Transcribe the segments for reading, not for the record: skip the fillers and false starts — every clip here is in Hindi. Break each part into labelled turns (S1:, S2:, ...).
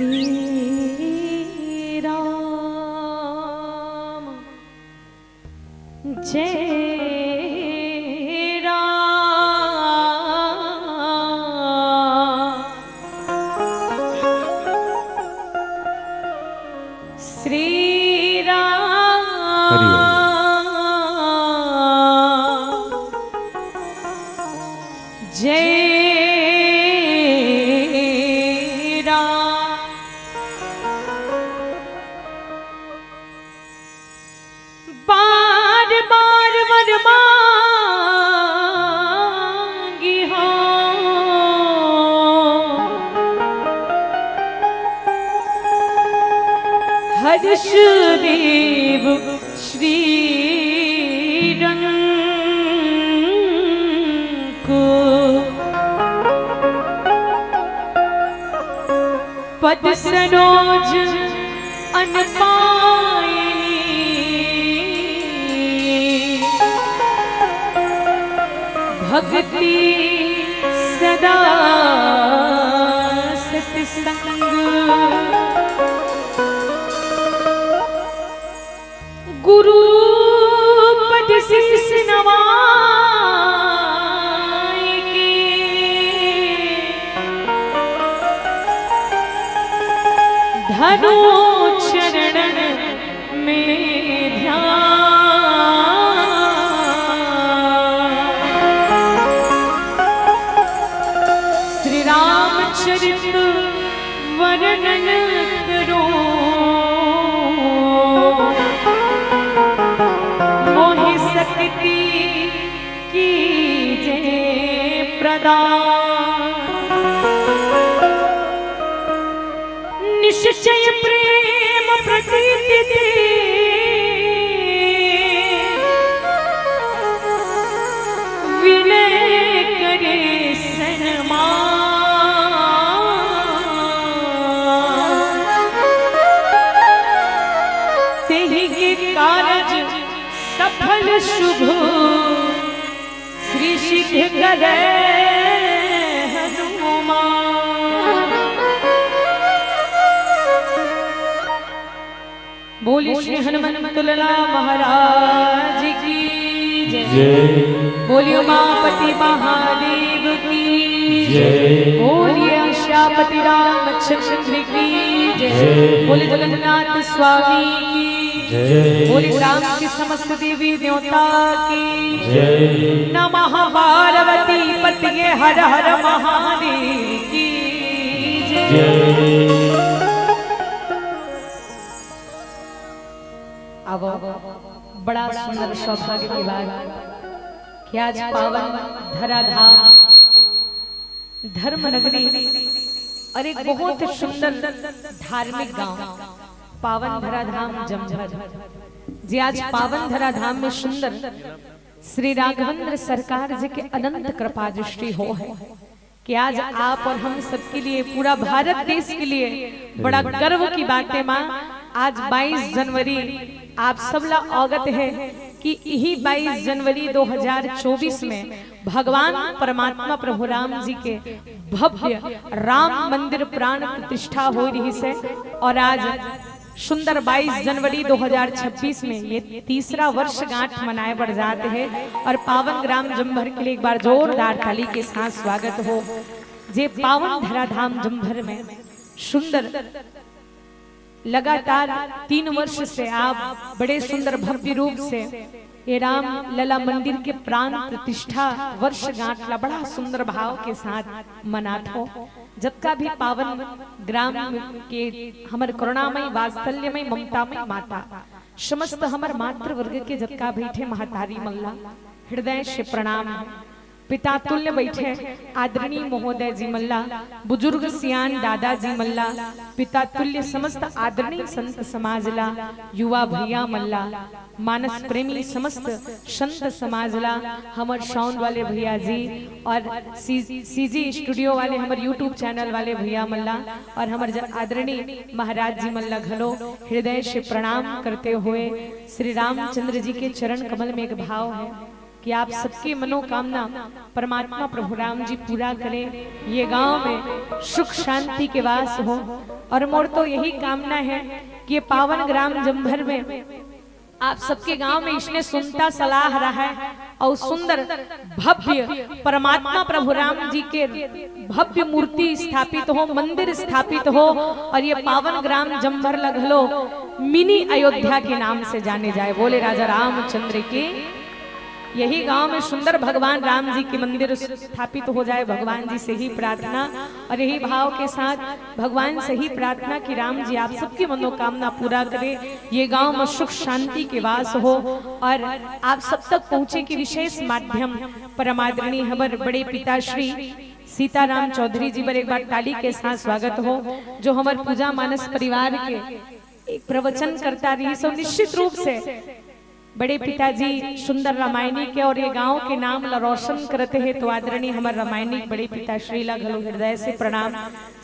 S1: श्री राम जय राम श्री राम जय हर्षदेव श्री रंग को पद सरोज अनपायनी भक्ति सदा सत्संग गुरु पद शीस नवाए के धनो चरण में ध्यान श्री रामचरित वर्णन करो की जय प्रदान निश्चय प्रेम प्रतीति दे विनय करे सन्मान तेहि के कारज सफल शुभ श्री सिद्ध करे हनुमान बोलिए श्री हनुमंत लाला महाराज की जय बोलिए उमापति महादेव की जय बोलिए श्यामपति रामचंद्र की जय बोलिए जगन्नाथ स्वामी की बोलिए राम की समस्त देवी देवता की जय नमः पार्वती पतिये हर हर महादेव की जय। अब बड़ा सुंदर सौभाग्य की बात कि आज पावन धराधाम धर्म नगरी और एक बहुत सुंदर धार्मिक गांव पावन धराधाम जमझर जी आज पावन धराधाम में सुंदर श्री राघवेंद्र सरकार जी के अनंत कृपा दृष्टि हो है कि आज आप और हम सबके लिए पूरा भारत देश के लिए बड़ा गर्व की बात है माँ। आज 22 जनवरी आप सब लोग अवगत है कि यही 22 जनवरी 2024 में भगवान परमात्मा प्रभु राम जी के भव्य राम मंदिर प्राण प्रतिष्ठा हो रही है और आज सुंदर 22 जनवरी 2026 में ये तीसरा वर्षगांठ मनाए बढ़ जाते हैं और पावन ग्राम जमभर के लिए एक बार जोरदार ताली के साथ स्वागत हो। जे पावन धराधाम जमभर में सुंदर लगातार 3 वर्ष से आप बड़े सुंदर भव्य रूप से ये राम लला मंदिर के प्राण प्रतिष्ठा वर्षगांठ ला बड़ा सुंदर भाव के साथ मनात हो। जब का भी पावन ग्राम के हमर करुणामय वात्सल्यमय ममतामय माता समस्त हमर मातृ वर्ग के जब का बैठे महतारी मल्ला हृदय से प्रणाम पिता तुल्य बैठे आदरणीय महोदय जी मल्ला बुजुर्ग सियान दादाजी मल्ला पिता तुल्य समस्त आदरणीय संत समाजला युवा भैया मल्ला मानस प्रेमी समस्त संत समाजला हमर साउंड वाले भैया जी और सीजी स्टूडियो वाले हमर यूट्यूब चैनल वाले भैया मल्ला और हमर आदरणीय महाराज जी मल्ला घलो हृदय से प्रणाम करते हुए श्री रामचंद्र जी के चरण कमल में एक भाव है कि आप सबकी मनोकामना परमात्मा प्रभु राम जी पूरा करें, ये गांव में सुख शांति के वास हो। और मोर तो यही कामना है कि ये पावन ग्राम जम्भर में आप सबके गांव में इसने सुनता सलाह रहा है और सुंदर भव्य परमात्मा प्रभु राम जी के भव्य मूर्ति स्थापित हो, मंदिर स्थापित हो और ये पावन ग्राम जम्भर लगलो मिनी अयोध्या के नाम से जाने जाए। बोले राजा रामचंद्र के यही गांव में सुंदर भगवान राम जी के मंदिर स्थापित हो जाए। भगवान जी से ही प्रार्थना और यही भाव के साथ भगवान से ही प्रार्थना कि राम जी आप सबकी मनोकामना पूरा करें, ये गांव में सुख शांति के वास हो और आप सब तक पहुंचे की विशेष माध्यम परमादरणीय हमारे बड़े पिताश्री सीताराम चौधरी जी पर एक बार ताली के साथ स्वागत हो, जो हमारे पूजा मानस परिवार के एक प्रवचन करता रही। सो निश्चित रूप से बड़े पिताजी सुंदर रामायणी के और ये गांव के नाम ला रोशन करते हैं, तो आदरणीय हमारे रामायणी बड़े पिता श्रीला घलो हृदय से प्रणाम।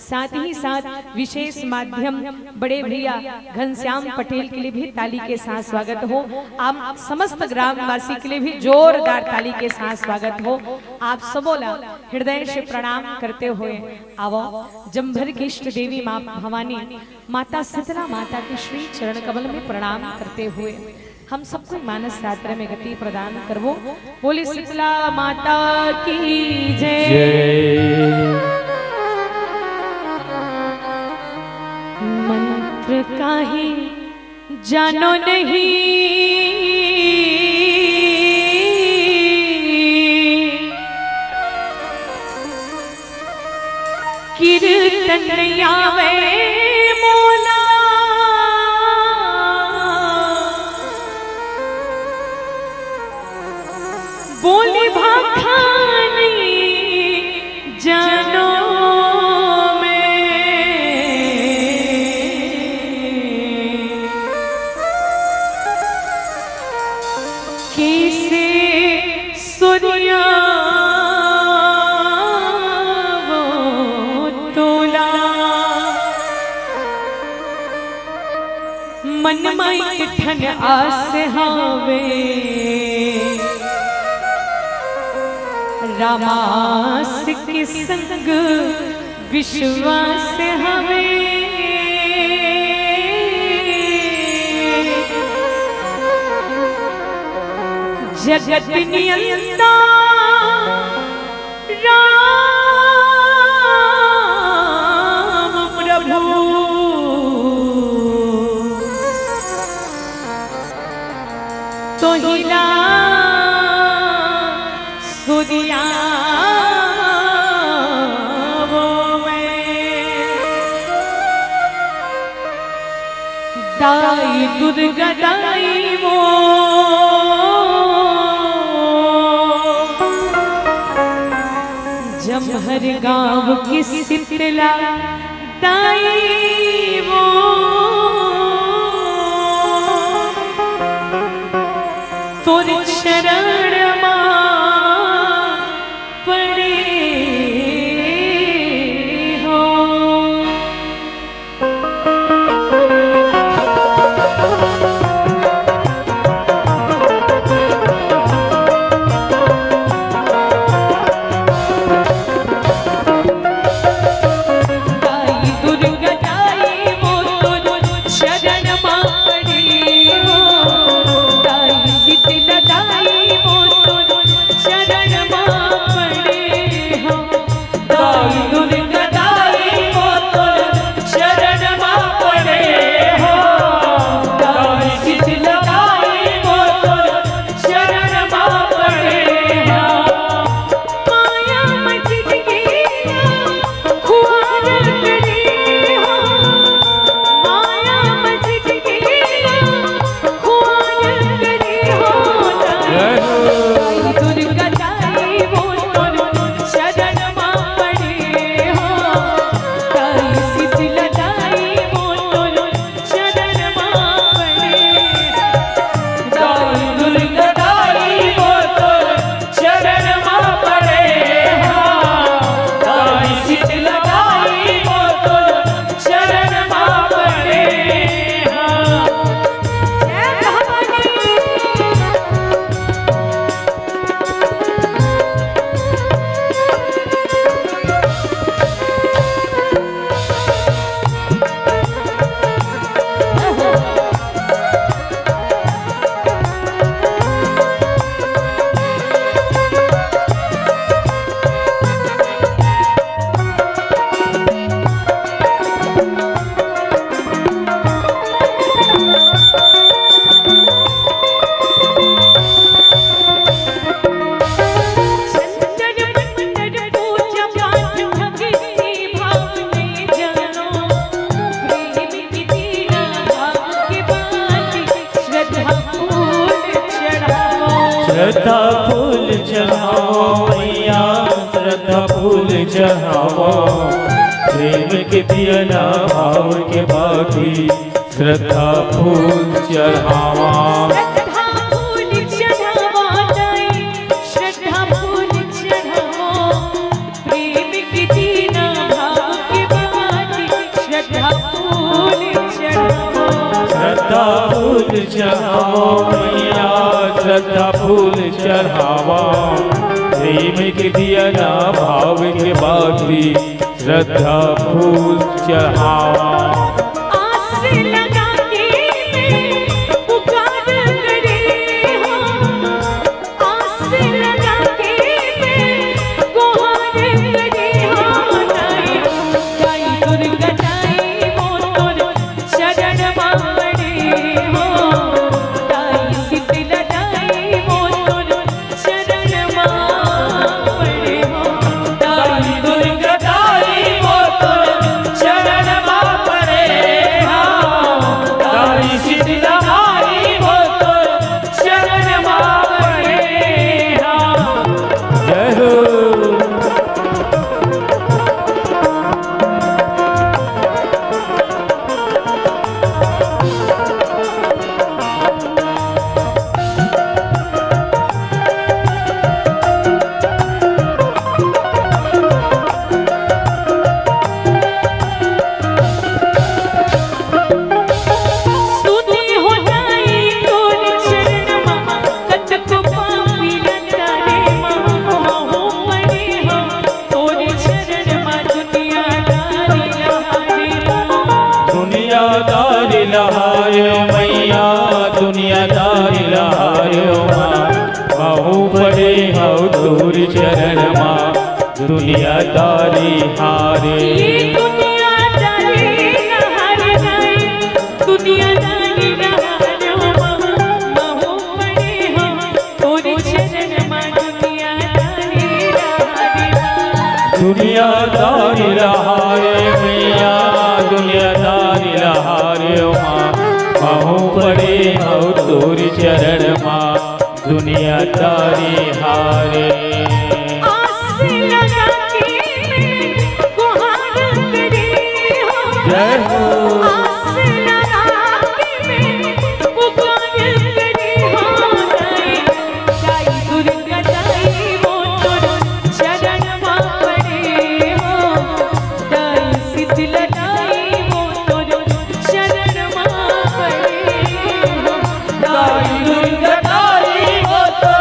S1: साथ ही साथ विशेष माध्यम बड़े भैया घनश्याम पटेल के लिए भी ताली के साथ स्वागत हो। आप समस्त ग्रामवासी के लिए भी जोरदार ताली के साथ स्वागत हो। आप सबोला हृदय से प्रणाम करते हुए आवो जम्भर की इष्ट देवी माँ भवानी माता शीतला माता के श्री चरण कमल में प्रणाम करते हुए हम सबको मानस यात्रा में गति प्रदान करवो। बोली शीतला माता की जय। मंत्र काहे जानो नहीं, कीर्तन आवे मोला, बोली भाखा नहीं जानो में, कैसे सूर्या वो तोला, मन माई ठन आस हावे, रामास के संग विश्वास हमें, जगत नियंता राम प्रभु, तो हिला सूर्या दाई दुर्गा दाई वो, जम्भर गांव की शीतला दाई वो, तोर शरण दुर्गा दाई वो
S2: चढ़ावा, प्रेम के दिया ना भाव के बाकी श्रद्धा फूल चढ़ावा।
S1: श्रद्धा फूल चढ़ावा दाई, श्रद्धा फूल चढ़ावा, प्रेम के दीना भाव के बाकी श्रद्धा फूल चढ़ावा।
S2: श्रद्धा फूल चढ़ावा मैया, श्रद्धा फूल चढ़ावा, प्रेम के दिया ना भाव के बाकी श्रद्धा फूल चढ़ावा।
S1: आस लगा के पुकार करे हो, आस लगा के गुहार करे हो, दाई दाई दुर्गा दाई मोर शरण मारे हो, दाई शीतला दाई मोर शरण मारे हो, दाई दुर्गा दाई
S2: शरण परे हा, दाई शीतला माई वो तो शरण परे हा। जय हो।
S1: सुनी हो दाई तोर चरण मा, कतको पापी लतारे मा, महु पड़े हो तोर चरण मा, दुनियादारी लहारे मा।
S2: दुनियादारी लहारे मैया, दुनियादारी लहारे माँ, महू पड़े हो तोर चरण माँ, दुनियादारी हारे।
S1: ये दुनियादारी लहारे दाई, दुनियादारी लहारे मा, महु पड़े हो तोर चरण मा, दुनियादारी लहारे मा।
S2: दुनियादारी लहारे मैया, दुनियादारी लहारे माँ, महू पड़े हो तोर चरण माँ, दुनियादारी हारे।
S1: आस लगा के गुहार करे हो,
S2: जय हो।
S1: आस लगा के पुकार करे हो, दाई दाई दुर्गा दाई मोर शरण मा पड़े हो, दाई शीतला दाई मोर शरण मा पड़े हो, दाई दुर्गा
S2: दाई वो तो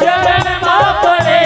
S2: शरण परे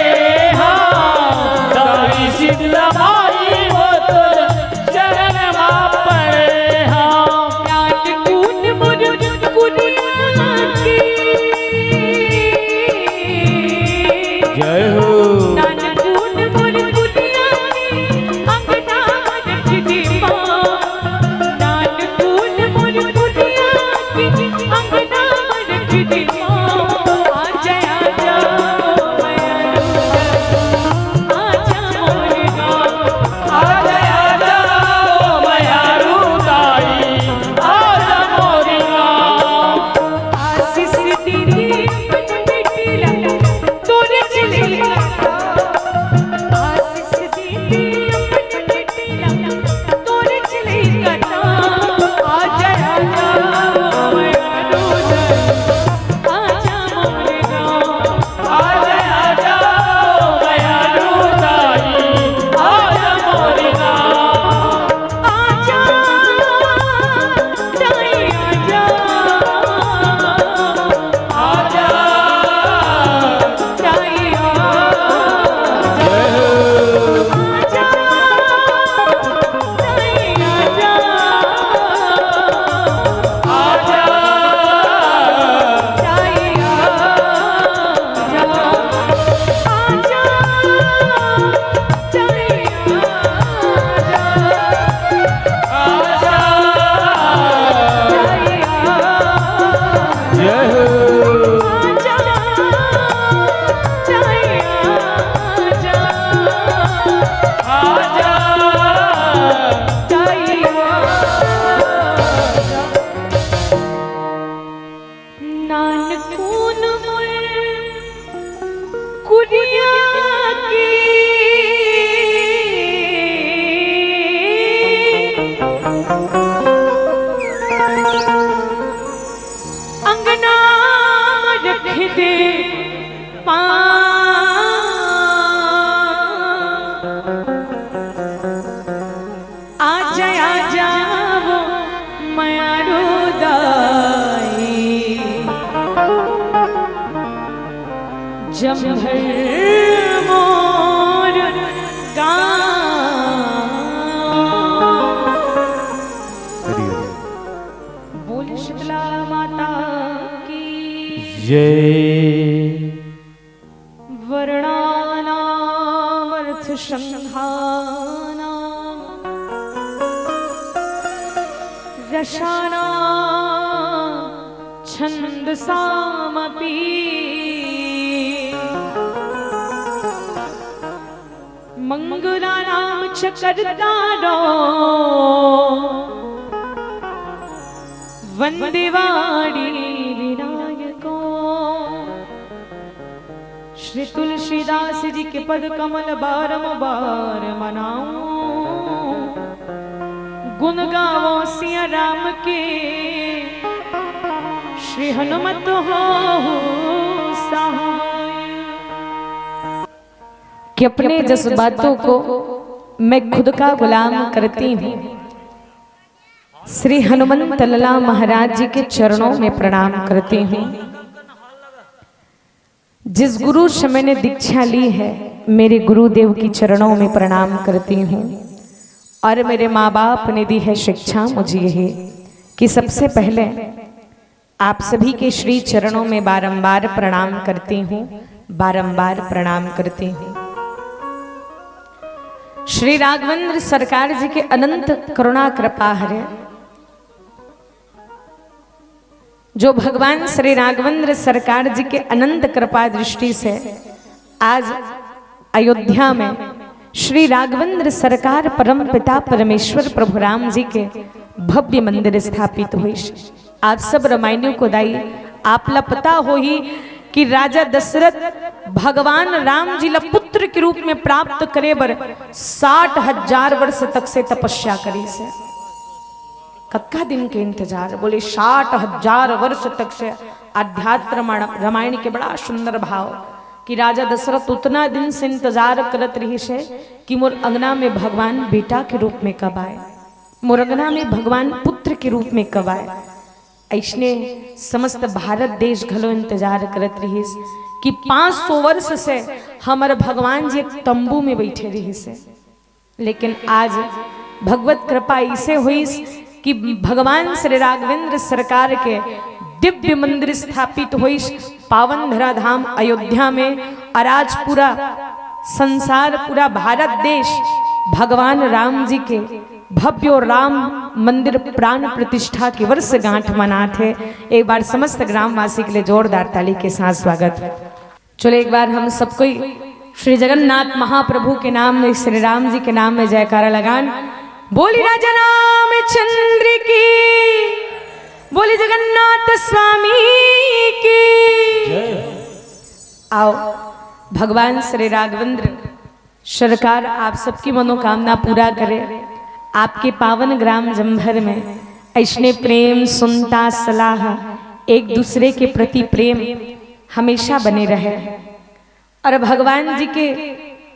S1: जम्भर मोर बोल शीतला माता की
S2: जय।
S1: वर्णानामर्थ संधाना रसाना छंदसामपि मंगलानां च कर्तारो वंदे वाणी विनायको। श्री तुलसीदास जी के पद कमल बारंबार मनाऊं, गुण गावो सिया राम के, श्री हनुमत हो सहाय। कि अपने जज्बातों को मैं खुद का गुलाम करती हूँ। श्री हनुमंत लला महाराज जी के चरणों में प्रणाम करती हूँ। जिस गुरु से मैंने दीक्षा ली है, मेरे गुरुदेव की चरणों में प्रणाम करती हूँ। और मेरे माँ बाप ने दी है शिक्षा मुझे ये कि सबसे पहले आप सभी के श्री चरणों में बारंबार प्रणाम करती हूँ, बारंबार प्रणाम करती हूँ। श्री राघवेंद्र सरकार जी के अनंत करुणा कृपा है, जो भगवान श्री राघवेंद्र सरकार जी के अनंत कृपा दृष्टि से आज अयोध्या में श्री राघवेंद्र सरकार परम पिता परमेश्वर प्रभु राम जी के भव्य मंदिर स्थापित हुए। आप सब रामायणों को दाई आपला पता हो ही कि राजा दशरथ भगवान राम जी ला पुत्र के रूप में प्राप्त करे बर 60,000 वर्ष तक से तपस्या करी से। कक्का दिन के इंतजार, बोले 60,000 वर्ष तक से। अध्यात्म रामायण के बड़ा सुंदर भाव कि राजा दशरथ उतना दिन से इंतजार करत रही से कि मोर अंगना में भगवान बेटा के रूप में कब आए, मोर अंगना में भगवान पुत्र के रूप में कब आए। ऐसने समस्त भारत देश घलो इंतजार करत रही कि 500 वर्ष से हमारे भगवान जी एक तंबू में बैठे रही से। लेकिन आज भगवत कृपा इसे हुई कि भगवान श्री राघवेंद्र सरकार के दिव्य मंदिर स्थापित हुई पावन धराधाम अयोध्या में। और आज पूरा संसार, पूरा भारत देश भगवान राम जी के भव्य राम मंदिर प्राण प्रतिष्ठा की वर्षगांठ मनाते। एक बार समस्त ग्रामवासी के लिए जोरदार ताली के साथ स्वागत। चलो एक बार हम सबको श्री जगन्नाथ महाप्रभु के नाम में, श्री राम जी के नाम में जयकारा लगान। बोली राजा रामचंद्र की, बोली जगन्नाथ स्वामी की। आओ भगवान श्री राघवेंद्र सरकार आप सबकी मनोकामना पूरा करे। आपके पावन ग्राम जम्भर में ऐसने प्रेम, सुनता, सलाह, एक दूसरे के प्रति प्रेम हमेशा बने रहे। और भगवान जी के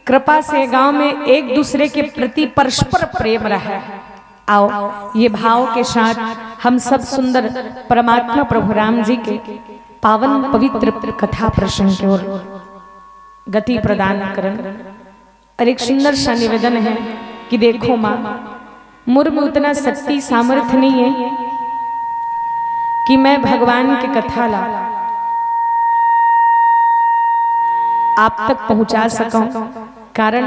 S1: कृपा से गांव में एक दूसरे के प्रति परस्पर प्रेम रहे। आओ ये भाव के साथ हम सब सुंदर परमात्मा प्रभु राम जी के पावन पवित्र कथा प्रसंग की ओर गति प्रदान करें। और एक सुंदर सा निवेदन है कि देखो माँ, मुझ में उतना शक्ति सामर्थ्य नहीं है कि मैं भगवान की कथा ला आप तक पहुंचा सकूं। कारण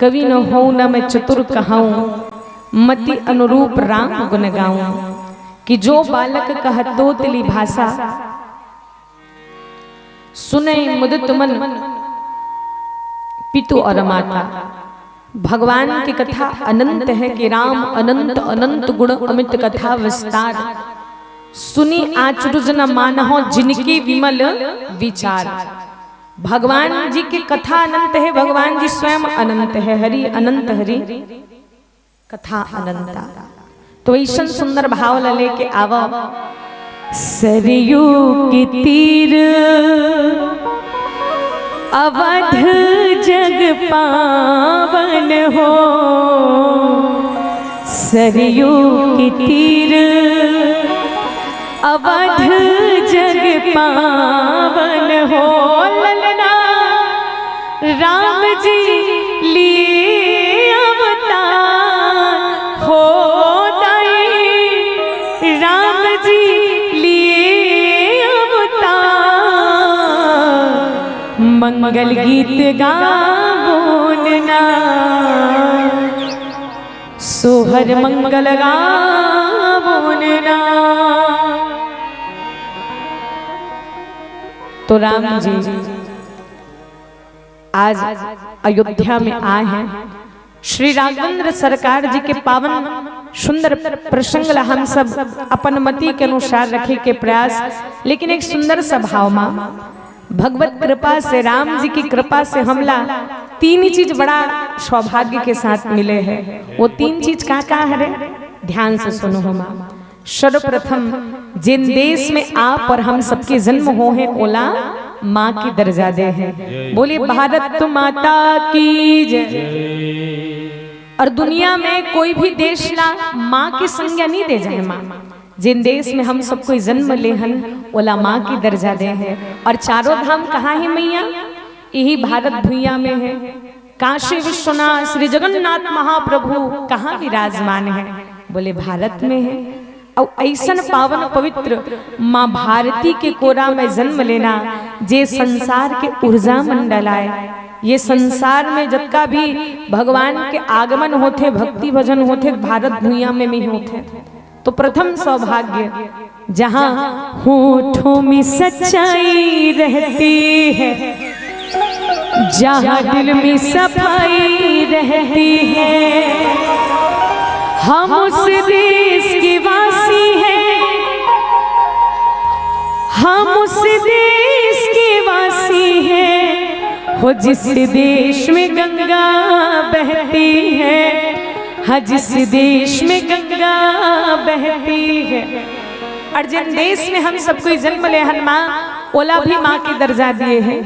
S1: कवि न हो न मैं चतुर कहूं, मति अनुरूप राम गुण गाऊं। कि जो बालक कहतो तिली भाषा, सुने मुदित मन पितु और माता। भगवान की कथा अनंत है कि राम अनंत अनंत गुण अमित कथा विस्तार। सुनी आचुज न मानहो जिनके विमल विचार। भगवान जी की कथा अनंत है, भगवान जी स्वयं अनंत है। हरि अनंत, हरि कथा अनंता। तो ऐसा सुंदर भाव लेके आवो। सरयू की तीर अवध जग पावन हो, सरयू की तीर अवध जग पावन हो। ललना राम जी लिए अवतार हो दाई, राम जी लिए अवतार, मंगल गीत गावोनना, सोहर मंगल गावोनना। तो राम जी आज अयोध्या में आए हैं। श्री राघवेंद्र सरकार जी के पावन सुंदर प्रसंग हम सब अपन मति के अनुसार रखे के प्रयास, लेकिन एक सुंदर सा भाव मां भगवत कृपा से, राम जी की कृपा से हमला तीन ही चीज बड़ा सौभाग्य के साथ मिले हैं। वो तीन चीज का है, ध्यान से सुनो हो मां। सर्वप्रथम जिन देश में आप और हम सबके जन्म हो हैं, ओला माँ की दर्जा दे है। बोलिए भारत माता की जय। और दुनिया में कोई भी देश ला माँ की संज्ञा नहीं दे जाए। माँ जिन देश में हम सब कोई जन्म ले हन, ओला माँ की दर्जा दे है। और चारों धाम कहाँ है मैया? यही भारत भूइया में है। काशी विश्वनाथ श्री जगन्नाथ महाप्रभु कहाँ विराजमान है? बोले भारत में है। और ऐसन पावन पवित्र माँ भारती के कोरा में जन्म लेना, जे संसार के ऊर्जा मंडल आए। ये संसार में जब का भी भगवान के आगमन होते, भक्ति भजन होते, भारत भूइया में ही होते। तो प्रथम सौभाग्य, जहाँ होठों में सच्चाई रहती है, जहाँ दिल में सफाई रहती है, हम उस देश के वासी हैं, हम उस देश के वासी हैं, हो जिस देश में गंगा बहती है, हाँ जिस देश में गंगा बहती है। और जिन देश में हम सब कोई जन्म ले हन माँ, ओला भी माँ की दर्जा दिए हैं।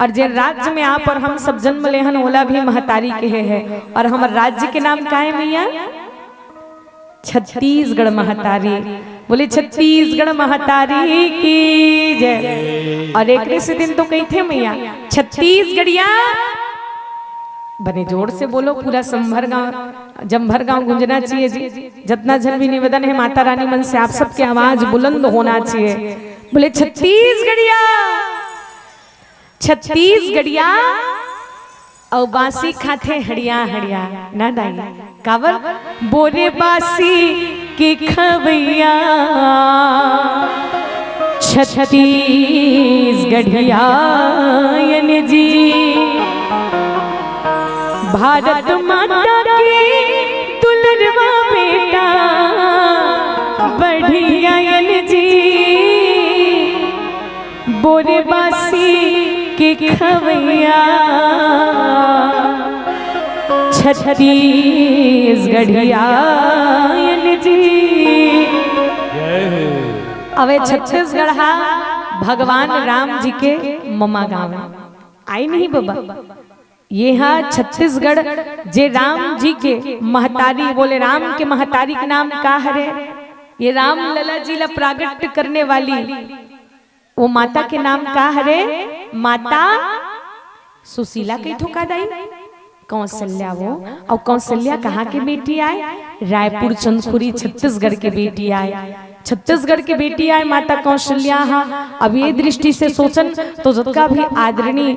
S1: और जिन राज्य में आप और हम सब जन्म ले हन, ओला भी महतारी के है। और हमारे राज्य के नाम का है मैया? छत्तीसगढ़ महतारी। बोले छत्तीसगढ़ महतारी की जय। और एक से दिन तो कही थे मैया छत्तीसगढ़िया, बने जोर से बोलो, पूरा संभर गांव जमभर गांव गूंजना चाहिए जी। जितना जन भी निवेदन है माता रानी मन से, आप सबके आवाज बुलंद होना चाहिए। बोले छत्तीसगढ़िया, छत्तीसगढ़िया और बासी खाते हड़िया हड़िया ना दाई कावर, बोरे बासी के खवैया छत्तीसगढ़िया जी। भारत माता की दुलरवा बेटा बढ़िया जी, बोरे बासी के खवैया छत्तीसगढ़िया जी। अवे छत्तीसगढ़ भगवान राम जी के ममा गाँव आई नहीं बाबा। ये हाँ छत्तीसगढ़ जे राम जी के महतारी, बोले राम के महतारी के नाम का हरे? ये राम लला जी ला प्रागट्य करने वाली वो माता के नाम का हरे? माता सुशीला के थोका दाई कौशल्या। वो और कौशल्या कहाँ के बेटी आए? रायपुर चंदखुरी छत्तीसगढ़ के बेटी आए, छत्तीसगढ़ की बेटी आए माता कौशल्या। अब ये दृष्टि से सोचन तो जतका भी आदरणीय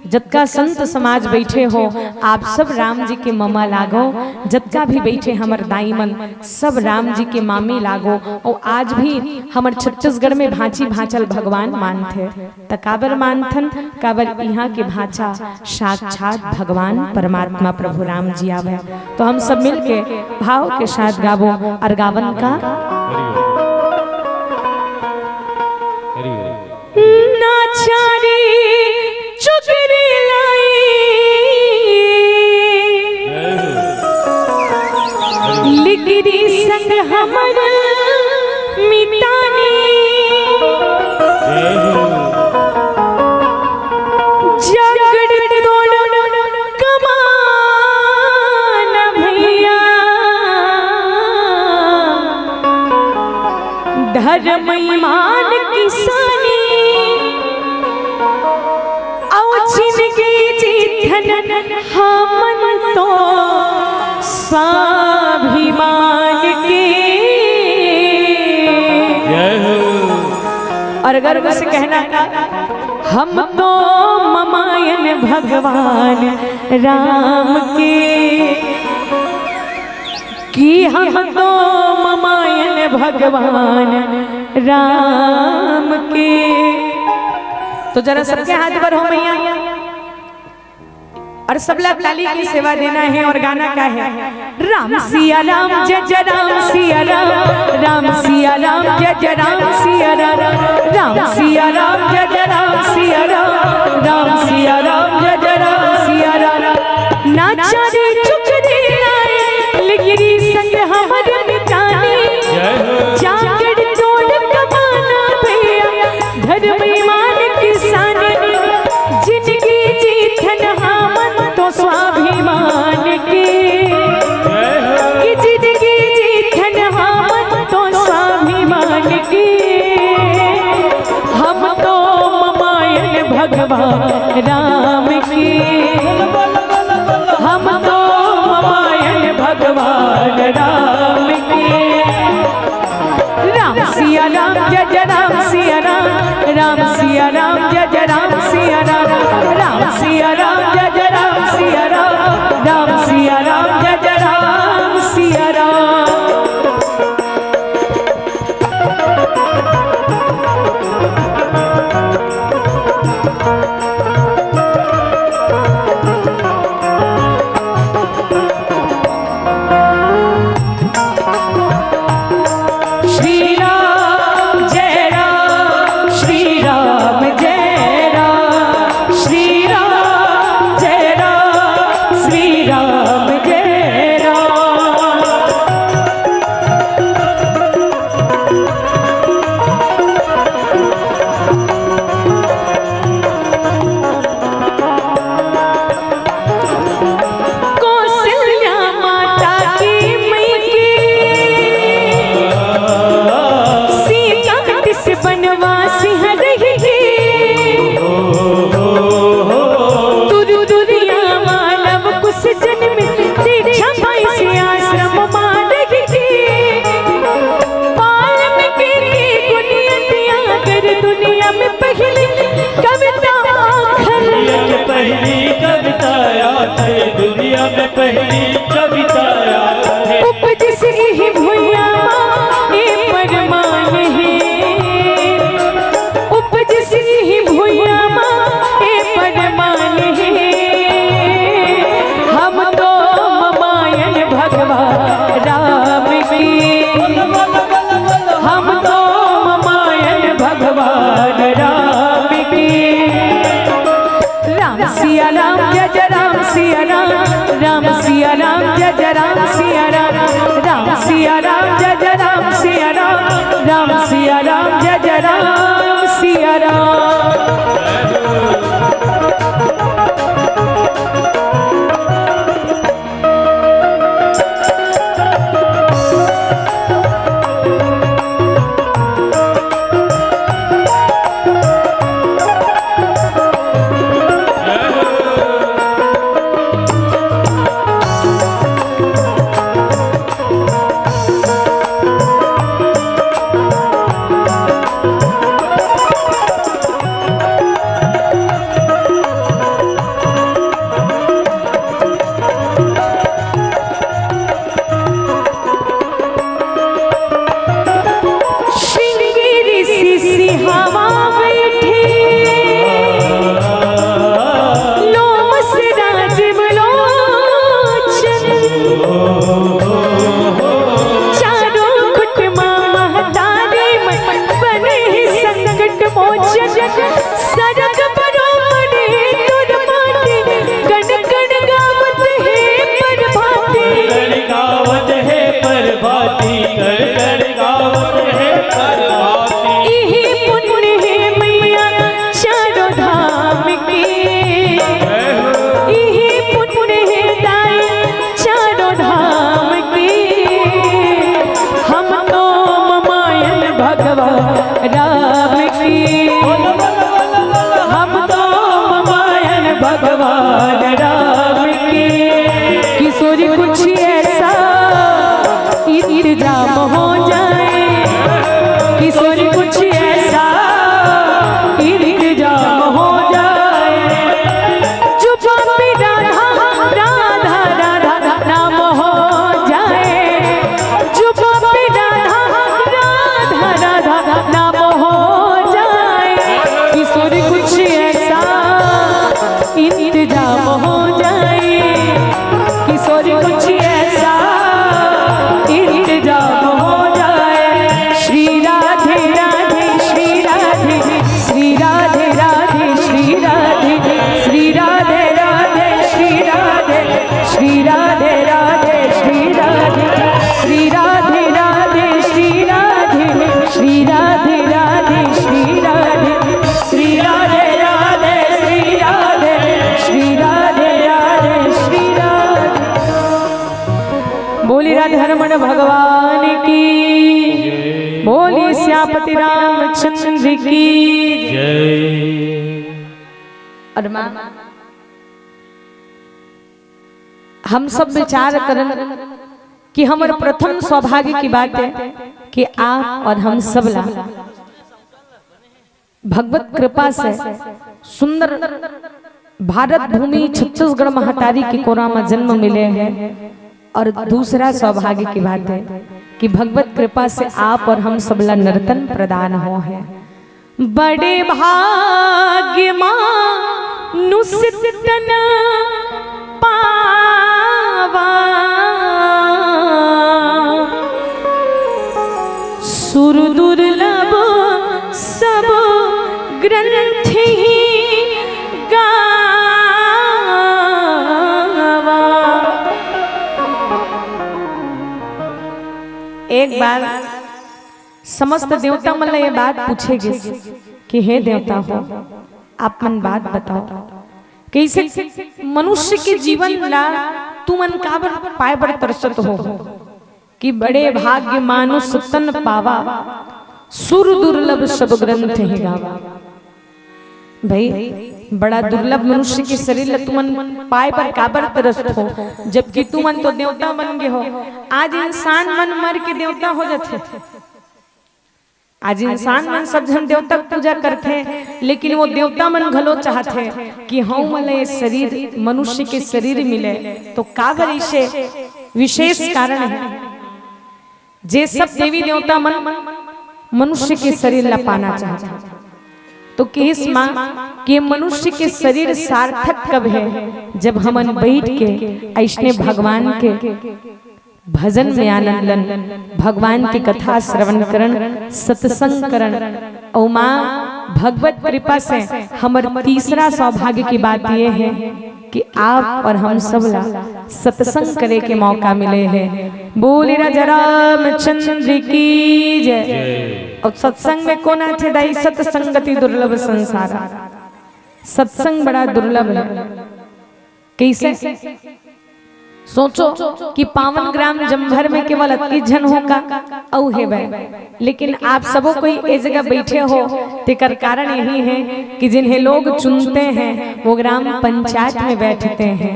S1: जतका संत समाज बैठे हो, आप सब राम जी के ममा लागो। जतका भी बैठे हमर दाई मन सब राम जी के मामी लागो। और आज भी हमर छत्तीसगढ़ में भांची भांचल भगवान मानते। त काबर मानथन? काबर यहाँ के भांचा साक्षात भगवान परमात्मा प्रभु राम जी आवे। तो हम सब मिलके भाव के साथ गावो। और गावन का नाचारी चुगरी लाई, लिगरी संग हमर मितानी, जगड़ तोड़ कमान भैया, धर्म ईमान किसानी जिंदगी जीती स्वाभिमान के। और अगर उसे कहना हम तो ममायन भगवान राम के, कि हम तो ममायन भगवान राम के। तो जरा सबके हाथ पर हो मैया, और सब लोग ताली की सेवा देना है। और गाना का है राम सिया राम जय जय राम सिया राम, राम सिया राम जय जय राम सिया राम, राम सिया राम जय जय राम सिया राम, राम सिया राम जय जय राम सिया राम। नाचा रे चुकरी लाए लिगिरी संग हमर मिटानी, जाकर तोड़ कमाना भैया धर्म ईमान किसानी। जिंदगी जीतन हमन तो स्वाभिमान के, कि जिंदगी जीतन हमन तो स्वाभिमान के। हम तो ममायन भगवान राम के, हम तो ममायन भगवान राम के। राम सिया राम जय जय राम सिया राम, राम सिया राम जय जय राम सिया राम, राम सिया राम जय जय राम सिया राम, राम सिया राम जय जय राम सिया राम। बोली राधारमण भगवान की, बोली श्यापति रामचंद्र की
S2: जय।
S1: और मां हम सब विचार करन कि हमारे प्रथम सौभाग्य की बात है कि आप और हम सब ला भगवत कृपा से सुंदर भारत भूमि छत्तीसगढ़ महातारी की कोरा में जन्म मिले हैं। और दूसरा सौभाग्य की बात है कि भगवत कृपा से आप और हम सबला नर्तन प्रदान हो है। बड़े भाग्य मानुषतन पावा, सुर दुर्लभ सब ग्रंथ ही एक बार समस्त देवता मन ये बात पूछेगी कि हे देवता हो आप मन बात बताओ, कैसे मनुष्य के जीवन ला तू मन काबर पाए बर तरसत हो कि बड़े भाग्य मानुष तन पावा, सुर दुर्लभ सब ग्रंथ ही गावा। भाई बड़ा दुर्लभ मनुष्य के शरीर ला तुमन पाए पर काबर तरसत हो, जबकि तुमन तो देवता बन गए हो। आज इंसान मन मर के देवता हो जाते, आज इंसान मन सब जन देवता पूजा करते, लेकिन वो देवता मन घलो चाहते कि हम मले शरीर मनुष्य के शरीर मिले। तो काबर इसे विशेष कारण है जे सब देवी देवता मन मनुष्य के शरीर ला पाना चाहते। तो किस मां कि मनुष्य के शरीर सार्थक कब है, जब हमन बैठ के ऐसने भगवान के भजन में आनंद लन, भगवान की कथा श्रवण करन, सत्संग करन। और मां भगवत कृपा से हमर तीसरा सौभाग्य की बात यह है कि आप और हम सब ला सत्संग करे के मौका मिले हैं। बोले राजा रामचंद्र की जय। और सत्संग में कौन आते दाई? सत्संगति दुर्लभ संसार, सत्संग बड़ा दुर्लभ है। कैसे सोचो कि पावन ग्राम जमभर में केवल 21 जन होगा औ है बे, लेकिन आप सबों कोई एक जगह बैठे हो तेकर कारण यही है कि जिन्हें लोग चुनते हैं वो ग्राम पंचायत में बैठते हैं,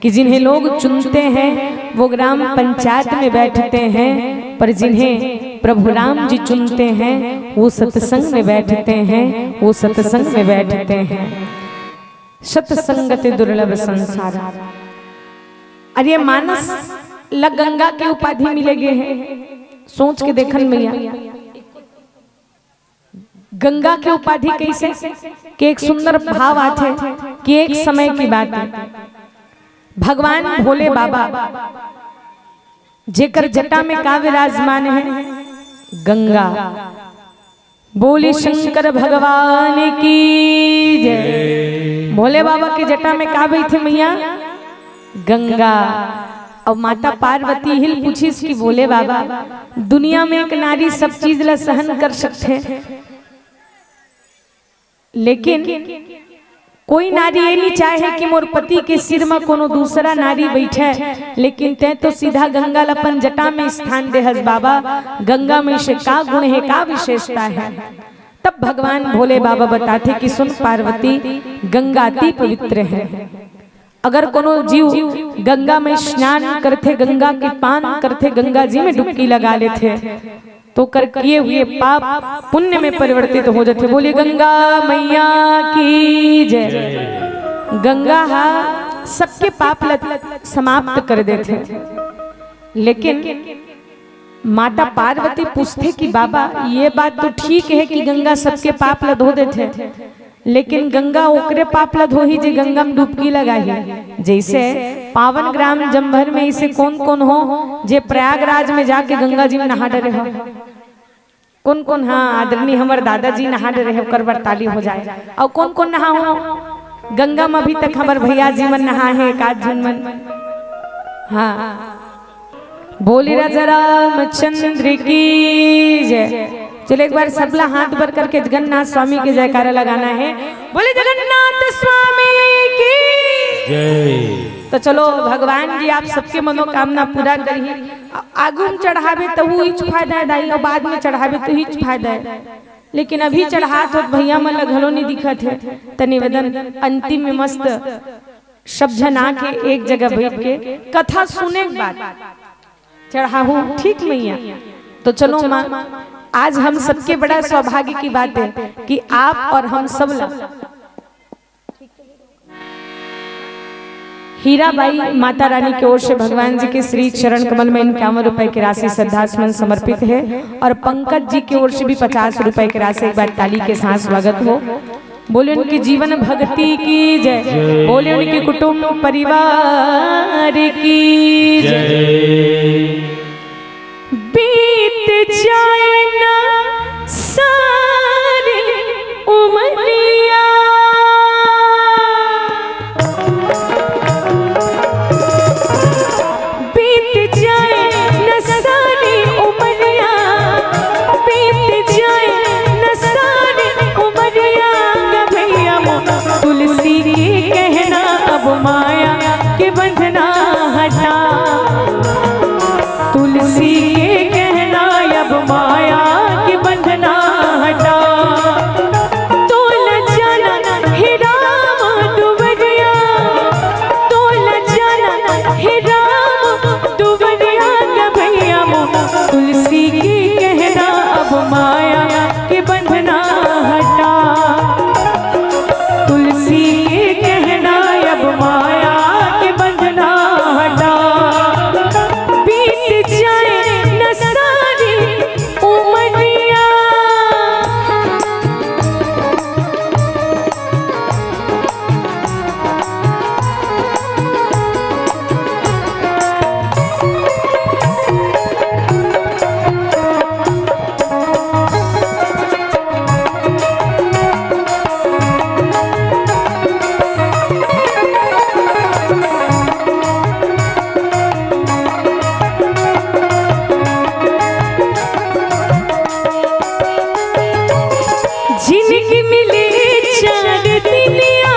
S1: कि जिन्हें लोग चुनते हैं वो ग्राम पंचायत में बैठते हैं, पर जिन्हें प्रभु राम जी चुनते हैं वो सत्संग में बैठते हैं, वो सत्संग में बैठते हैं। सत्संगति दुर्लभ संसार। अरे मानस लग गंगा की उपाधि मिलेगी है, सोच के देखन मैया गंगा की उपाधि कैसे कि एक सुंदर भाव आते कि एक समय की बात है, भगवान भोले बाबा जेकर जटा में का विराजमान है? गंगा। बोली शंकर भगवान की जय। भोले बाबा के जटा में का बैठे मैया? गंगा। और माता पार्वती हिल पूछी कि बोले बाबा दुनिया में एक नारी सब चीज ला सहन कर सकते, लेकिन कोई नारी ये नहीं चाहे कि मोर पति के सिर में कोनो दूसरा नारी बैठे, लेकिन ते तो सीधा गंगा लपन जटा में स्थान दे हस बाबा। गंगा में से का गुण है, का विशेषता है? तब भगवान भोले बाबा बताते कि सुन पार्वती, गंगा अति पवित्र है। अगर कोनो जीव गंगा में स्नान करते, गंगा के पान करते, गंगा जी में डुबकी लगा लेते, तो कर किए हुए पाप पुण्य में परिवर्तित हो जाते। बोले गंगा मैया की जय। गंगा सबके पाप समाप्त कर देते, लेकिन माता पार्वती पूछते कि बाबा ये बात तो ठीक है कि गंगा सबके पाप ला धो देते, लेकिन गंगा ओकरे पाप ला धो ही जे गंगा में डुबकी लगाई। जैसे पावन ग्राम जमभर में इसे कौन कौन हो जे प्रयागराज में जाके गंगा जी में नहा डरे हो? कौन कौन? हाँ, आदरणीय हमारे दादाजी नहा डरे हो, कर बरताली हो जाए। और कौन कौन नहा हो? गंगा में अभी तक हमारे भैया जी मन नहा है, एक आध जन मन। हाँ, बोली राजा रामचंद्र की जय। चलो एक बार सबला हाथ भर करके जगन्नाथ स्वामी के जयकारा लगाना है। बोले जगन्नाथ स्वामी की
S2: जय।
S1: तो चलो भगवान जी आप सबके मनोकामना पूरा करिए। आगू में चढ़ावे तो वो हिच फायदा है दाई, और बाद में चढ़ावे तो हिच फायदा है। लेकिन अभी चढ़ात हो भैया मन घलो नहीं दिखत है, तो निवेदन अंतिम में मस्त सब जना के एक जगह बैठ के कथा सुने के बाद चढ़ाऊ, ठीक मैया। तो चलो माँ, आज हम सबके बड़ा सौभाग्य की बात है कि आप और हम सब हीराबाई माता रानी की ओर से भगवान जी के श्री चरण कमल में 51 रुपए की राशि श्रद्धासुमन समर्पित है, और पंकज जी की ओर से भी 50 रुपए की राशि। एक बार ताली के साथ स्वागत हो। बोले उनके जीवन भक्ति की जय, बोले उनके कुटुंब परिवार की जय। बीत जाए ना सारी उमरिया, बीत जाए न सारी उमरिया, बीत जाए न सारी उमरिया। भैया तुलसी के कहना अब माया के बंधना हटा, तुलसी के कहना अब माया के बंधना हटा। तो न जाना हे राम दुबरिया, तो न जाना हे राम दुबरिया। भैया तुलसी के कहना अब माया के बंधना हटा, तुलसी के कहना अब माया के बंधना हटा। बीत जाए न सारी उमरिया, जिनकी मिले चार दिनिया,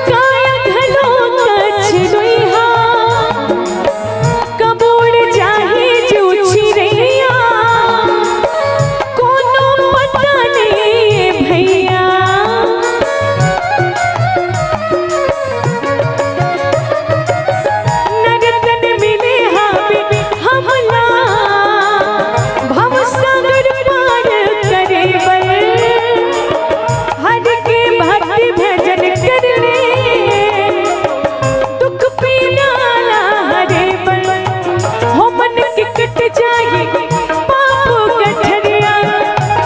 S1: काया घलो कछरुइहा, कबूड़ जाहे जो चिरैया, कोनो पता नहीं भैया। नरतन मिले हावे हमला, भव सागर पार करे बल, हर के भक्ति भजन कर ले, दुख पीनाला हरे बल। हो मन के कट जाए पाप गठरिया,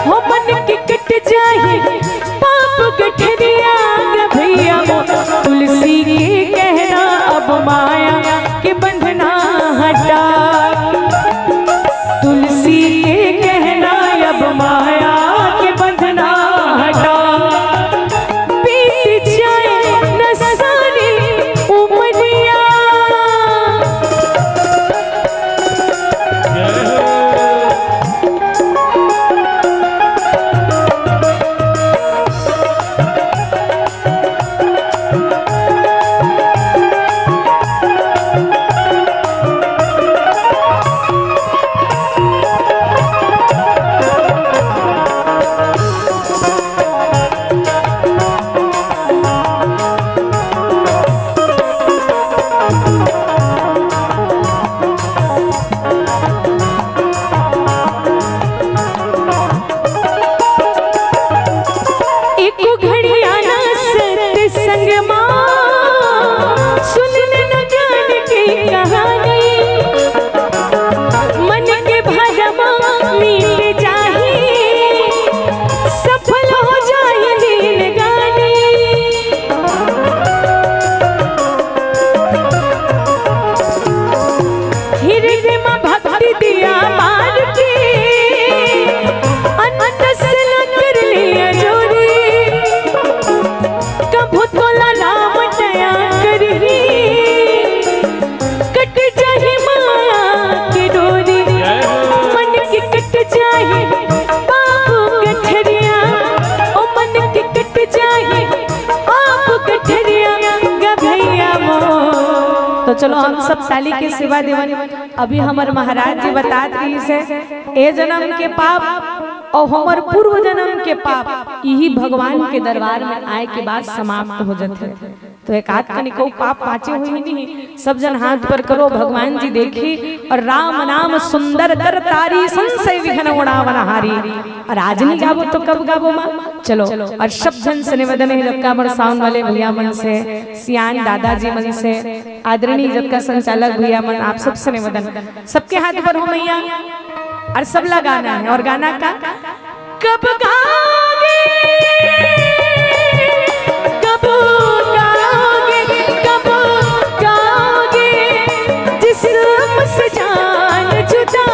S1: हो मन के कट जाए पाप गठरिया। भैया तुलसी के कहना अब माया के बंधना हटा, तुलसी के कहना अब माया के बंधना हटा। बीत जाए न सारी उमरिया, एको घड़िया ना सत्संग माँ, सुनने न जान की कहानी, मन के भरमा मिट जाही, सफल हो जाए दिन गानी। हृदय में भक्ति दिया मार के, अनंत से न कर लिया जोड़ी, कभू तोला नाम नया करही, कट जाए माया की डोरी। मन की कट जाए पाप गठरिया, ओ मन की कट जाए पाप गठरिया। ग भैया सब ताली के सेवा देवन। अभी हमार महाराज जी बता रही से ए जन्म के पाप और हमार पूर्व जन्म के पाप यही भगवान के दरबार में आए के बाद समाप्त हो जाते। तो एक हाथ का निको पाप पाचे हुई नहीं, सब जन हाथ पर करो, भगवान जी देखी और राम नाम सुंदर कर तारी संशय विघ्न उड़ावनहारी। और आज नहीं गावो तो कब गावो माँ? चलो और सब जन से निवेदन है, जब का बड़ साउंड वाले भैया मन से, सियान दादाजी मन से, आदरणीय जब का संचालक भैया मन, आप सबसे निवेदन, सबके हाथ पर हो मैया और सब लगाना है। और गाना का कब गाओगे, कब गाओगे, कब गाओगे, जिस मुझसे जान जुदा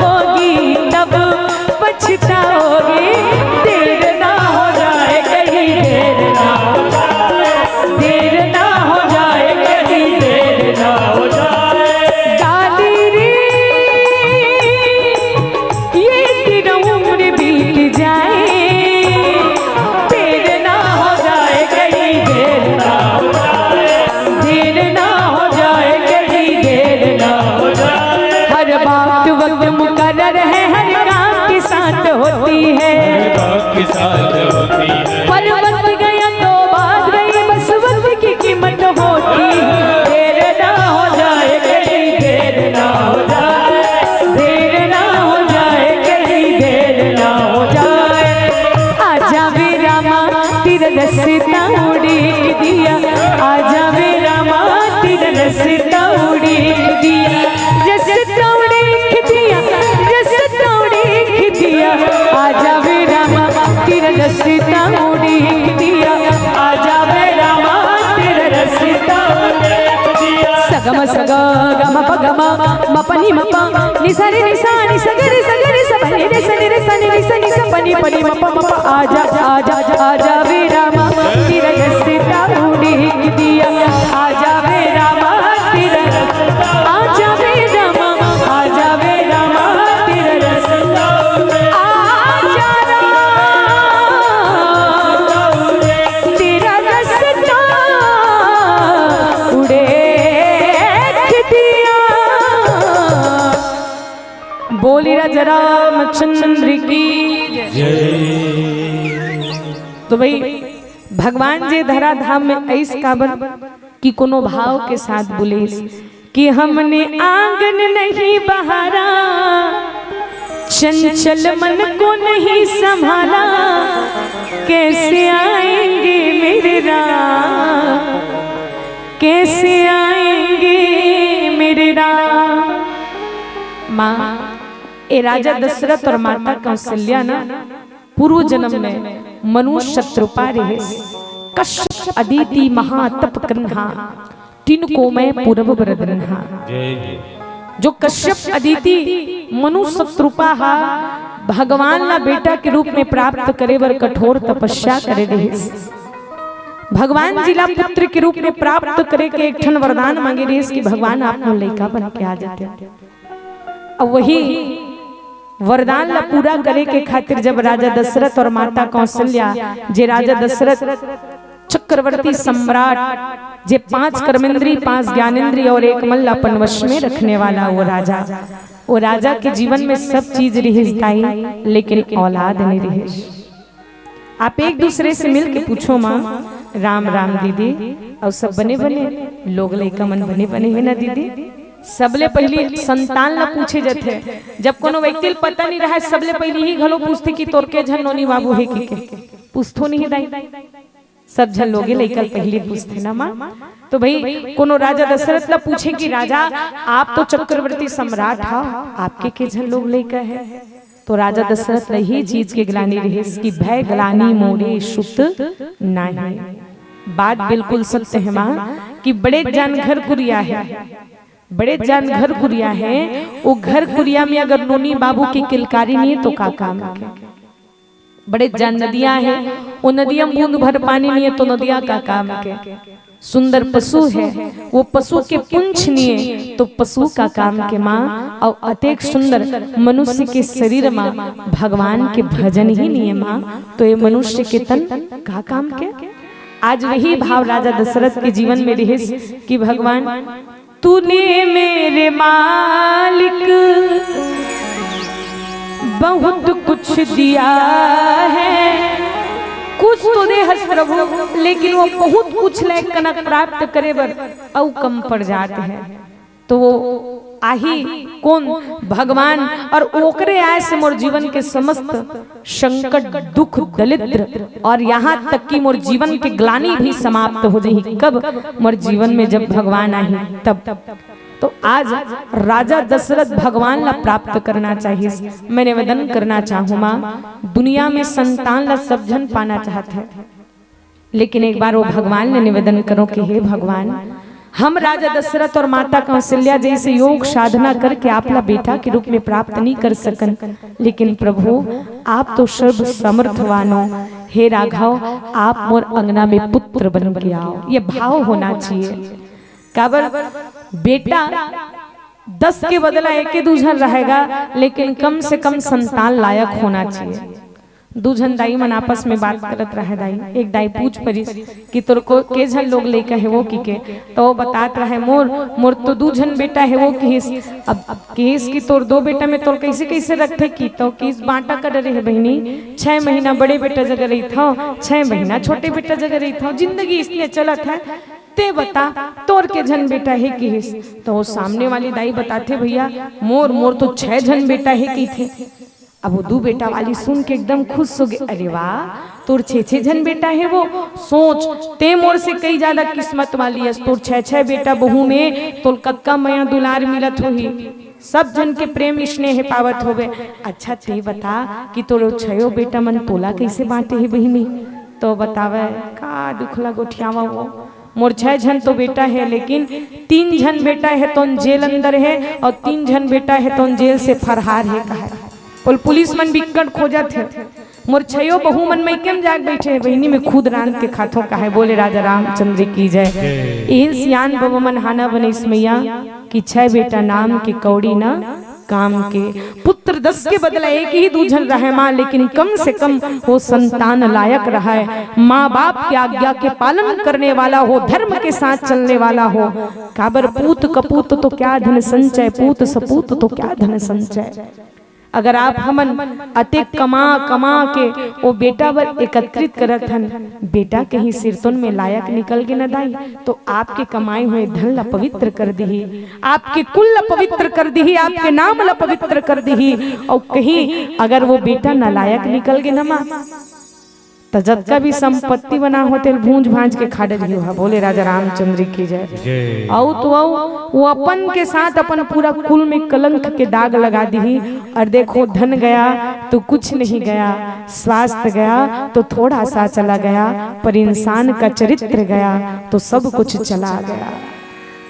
S1: होगी तब पछताओगे। देर ना हो जाए कहीं, देर ना हो जाए, देर ना हो जाए कहीं, देर ना हो जाए। पर्वत गया तो बात गई, बस वक्त की कीमत होती। देर ना हो जाए कहीं, देर ना हो जाए, देर ना हो जाए कहीं, देर ना हो जाए। आजा वे रामा तेरा रस्ता उड़ीक दिया, आजा वे रामा तेरा रस्ता उड़ीक दिया, रस्ता उड़ीक दिया, रस्ता उड़ीक दिया। आजा वे रामा तेरा रस्ता उड़ीक दिया, आजा वे रामा तेरा रस्ता उड़ीक दिया। सगम सग गम प गम म प नि म प नि सा रे नि सा नि स ग रे स ग रे स प नि रे स नि रे स नि रे स नि स प नि म प आजा आजा आजा वे रामा तेरा रस्ता उड़ीक दिया, आजा वे रामा तेरा रस्ता, आजा वे रामा, आजा वे रामा तेरा रस्ता, आजा तेरा रस्ता उड़ीक दिया। बोली राजा रामचंद्र की जय। तो भाई भगवान जी धरा धाम में ऐस काबर कि कोनो भाव के साथ बोले कि हमने आंगन नहीं बहारा, चंचल मन को नहीं संभाला, कैसे आएंगे मेरे राम, कैसे आएंगे मेरे राम। माँ ए राजा दशरथ और माता कौशल्या ना पूर्व जन्म में मनुष्य शत्रुपा रहे, कश्यप अदिति महातप कन्हा, तिनको मैं पूर्व बरदन्हा। जो कश्यप अदिति मनुष्य शत्रुपा हा भगवान ला बेटा के रूप में प्राप्त करे बर कठोर तपस्या करे रहे। भगवान जिला पुत्र के रूप में प्राप्त करे के एक ठन वरदान मांगे रहे कि भगवान आप लड़का बन के आ जाते। अब वही वरदान ला पूरा करे के खातिर जब राजा दशरथ और माता कौशल्या, जे राजा दशरथ चक्रवर्ती सम्राट, जे 5 कर्मेंद्री 5 ज्ञानेंद्री और 1 मल्ल अपन वश में रखने वाला वो राजा के जीवन में सब चीज रिहिजताई, लेकिन औलाद नहीं रही। आप एक दूसरे से मिल के पूछो माँ, राम राम दीदी, और सब बने बने लोग लइका मन बने बने है ना दीदी। सबले पहले संतान ला पूछे जाते, जब कोनो व्यक्ति पता नहीं रहा सबले पहले ही घलो पूछते कि तोर के झन नोनी बाबू है कि के पूछतो नहीं दाई, सब झन लोगे लइका पहले पूछते ना माँ। तो भाई कोनो राजा दशरथ ला पूछे कि राजा आप तो चक्रवर्ती सम्राट हा, आपके के झन लोग लइका है? तो राजा दशरथ रही चीज के ग्लानी रहे कि भय ग्लानी मोरे सुत नहीं। बात बिल्कुल सत्य है माँ कि बड़े जान घर कुरिया है, बड़े जान घर कुरिया है, वो घर कुरिया में अगर नोनी बाबू की किलकारी नहीं है तो का काम है। बड़े जान नदियां हैं, वो नदियां बूंद भर पानी नहीं है तो नदियां का काम है। सुंदर पशु है, वो पशु के पुंछ नहीं है तो पशु का काम के माँ। और अतेक सुंदर मनुष्य के शरीर माँ भगवान के भजन ही नहीं है माँ, तो ये मनुष्य के तन का काम के। आज वही भाव राजा दशरथ के जीवन में रहे कि भगवान तूने मेरे मालिक बहुत कुछ दिया है, कुछ तो दे हस प्रभु, लेकिन वो बहुत कुछ लायक कनक प्राप्त करे बर औ कम पड़ जाते हैं। तो वो आही कौन भगवान, और ओकरे आय से मोर जीवन के समस्त संकट दुख दरिद्र और यहाँ तक कि मोर जीवन के ग्लानि भी समाप्त हो जाही। कब? मोर जीवन में जब भगवान आही तब। तो आज राजा दशरथ भगवान ला प्राप्त करना चाहिए। मैं निवेदन करना चाहूँ माँ, दुनिया में संतान ला सब जन पाना चाहते हैं, लेकिन एक बार वो भगवान ने निवेदन करो कि हे भगवान, हम राजा दशरथ और माता कौशल्या जैसे योग साधना करके आपला बेटा के रूप में प्राप्त नहीं कर सकन, लेकिन प्रभु आप तो सर्व समर्थवानो, हे राघव आप मोर अंगना में पुत्र बन के आओ। ये भाव होना चाहिए। काबर बेटा 10 के बदला 1 दूजन रहेगा, लेकिन कम से कम संतान लायक होना चाहिए। दूजन दाई मन आपस में बात करत रहे। दाई एक दाई पूछ परिस कि तोर को के झन लोग लेके है वो की के, तो वो बतात रहे मोर तो दूजन बेटा है वो किस। अब केस की तोर 2 बेटा में तोर कैसे कैसे रखते की, तो किस बांटा कर रहे बहनी। 6 महीना बड़े बेटा जगह रही था, 6 महीना छोटे बेटा जगह रही था, जिंदगी इसलिए चलत है। ते बता तोर के झन बेटा है किस। तो वो सामने वाली दाई बताते भैया मोर तो 6 झन बेटा है की थे। अब वो 2 बेटा वाली सुन के एकदम खुश हो गए, अरे वाह तोर 6 झन बेटा है वो, सोच ते मोर से कई ज्यादा किस्मत वाली है। तोर 6 बेटा बहू में तोर कक्का मया दुलार मिलत होही, सब जन के प्रेम स्नेह पावत होवे। अच्छा ते बता कि तोर 6 बेटा मन तोला कैसे बांटे है बहिनी। तो बतावे का दुखला गोठियावा वो मोर 6 झन तो बेटा है, लेकिन 3 झन बेटा है तो जेल अंदर है, और 3 झन बेटा है तो जेल से फरार है। कहा और पुलिस मन बिकट खोजत है। मोर 6 बहू मन में केम जाग बैठे है बहिनी में खुद रांध के खाथो। कहे बोले राजा रामचंद्र की जय। इन सियान बाबा मन हाना बने मैया कि 6 बेटा नाम के कौड़ी ना काम के, पुत्र 10 के बदला 1 ही दूजन रहे माँ, लेकिन कम से कम वो संतान लायक रहा है, माँ बाप की आज्ञा के पालन करने वाला हो, धर्म के साथ चलने वाला हो। काबर पूत कपूत तो क्या धन संचय, पूत सपूत तो क्या धन संचय। अगर आप हमन अतिक कमा के वो बेटा बर एकत्रित करत हन, बेटा कहीं सिरतुन में लायक निकल के न दाई, तो आपके कमाए हुए धन ला पवित्र कर दी, आपके कुल ला पवित्र कर दी, आपके नाम ला पवित्र कर दी। और कहीं अगर वो बेटा नालायक निकल के न मां, तो जब भी संपत्ति बना होते भूंज भांज के खा रही हो। बोले राजा रामचंद्र की जय। औ तो वो अपन के साथ अपन पूरा कुल में कलंक के दाग लगा दी। और देखो धन गया तो कुछ नहीं गया, स्वास्थ्य गया तो थोड़ा सा चला गया, पर इंसान का चरित्र गया तो सब कुछ चला गया।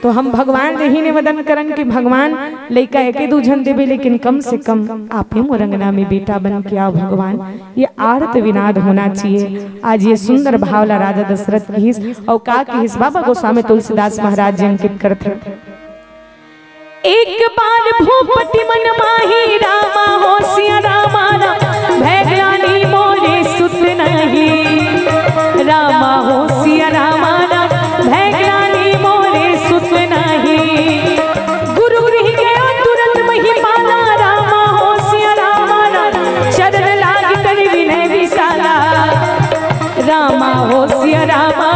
S1: तो हम भगवान यही निवेदन करन कि भगवान लइका 1 दूजन देवे, लेकिन कम से कम आप ही मोरंगना में बेटा बन के आओ भगवान। ये आरत विनाद होना चाहिए। आज ये सुंदर भावला राजा दशरथ की हिस और का की हिस बाबा गोस्वामी तुलसीदास महाराज जी अंकित करते। एक बार भूपति मन माही रामा हो सिया रामा भैग्यानी मोरे सुत नहीं, रामा हो सिया रामा भैग्यानी मोरे सुत नहीं। गुरु गृह गया तुरंत महिपाला, रामा हो सिया रामा चरण लाग कर विनय विशाला, रामा हो सिया रामा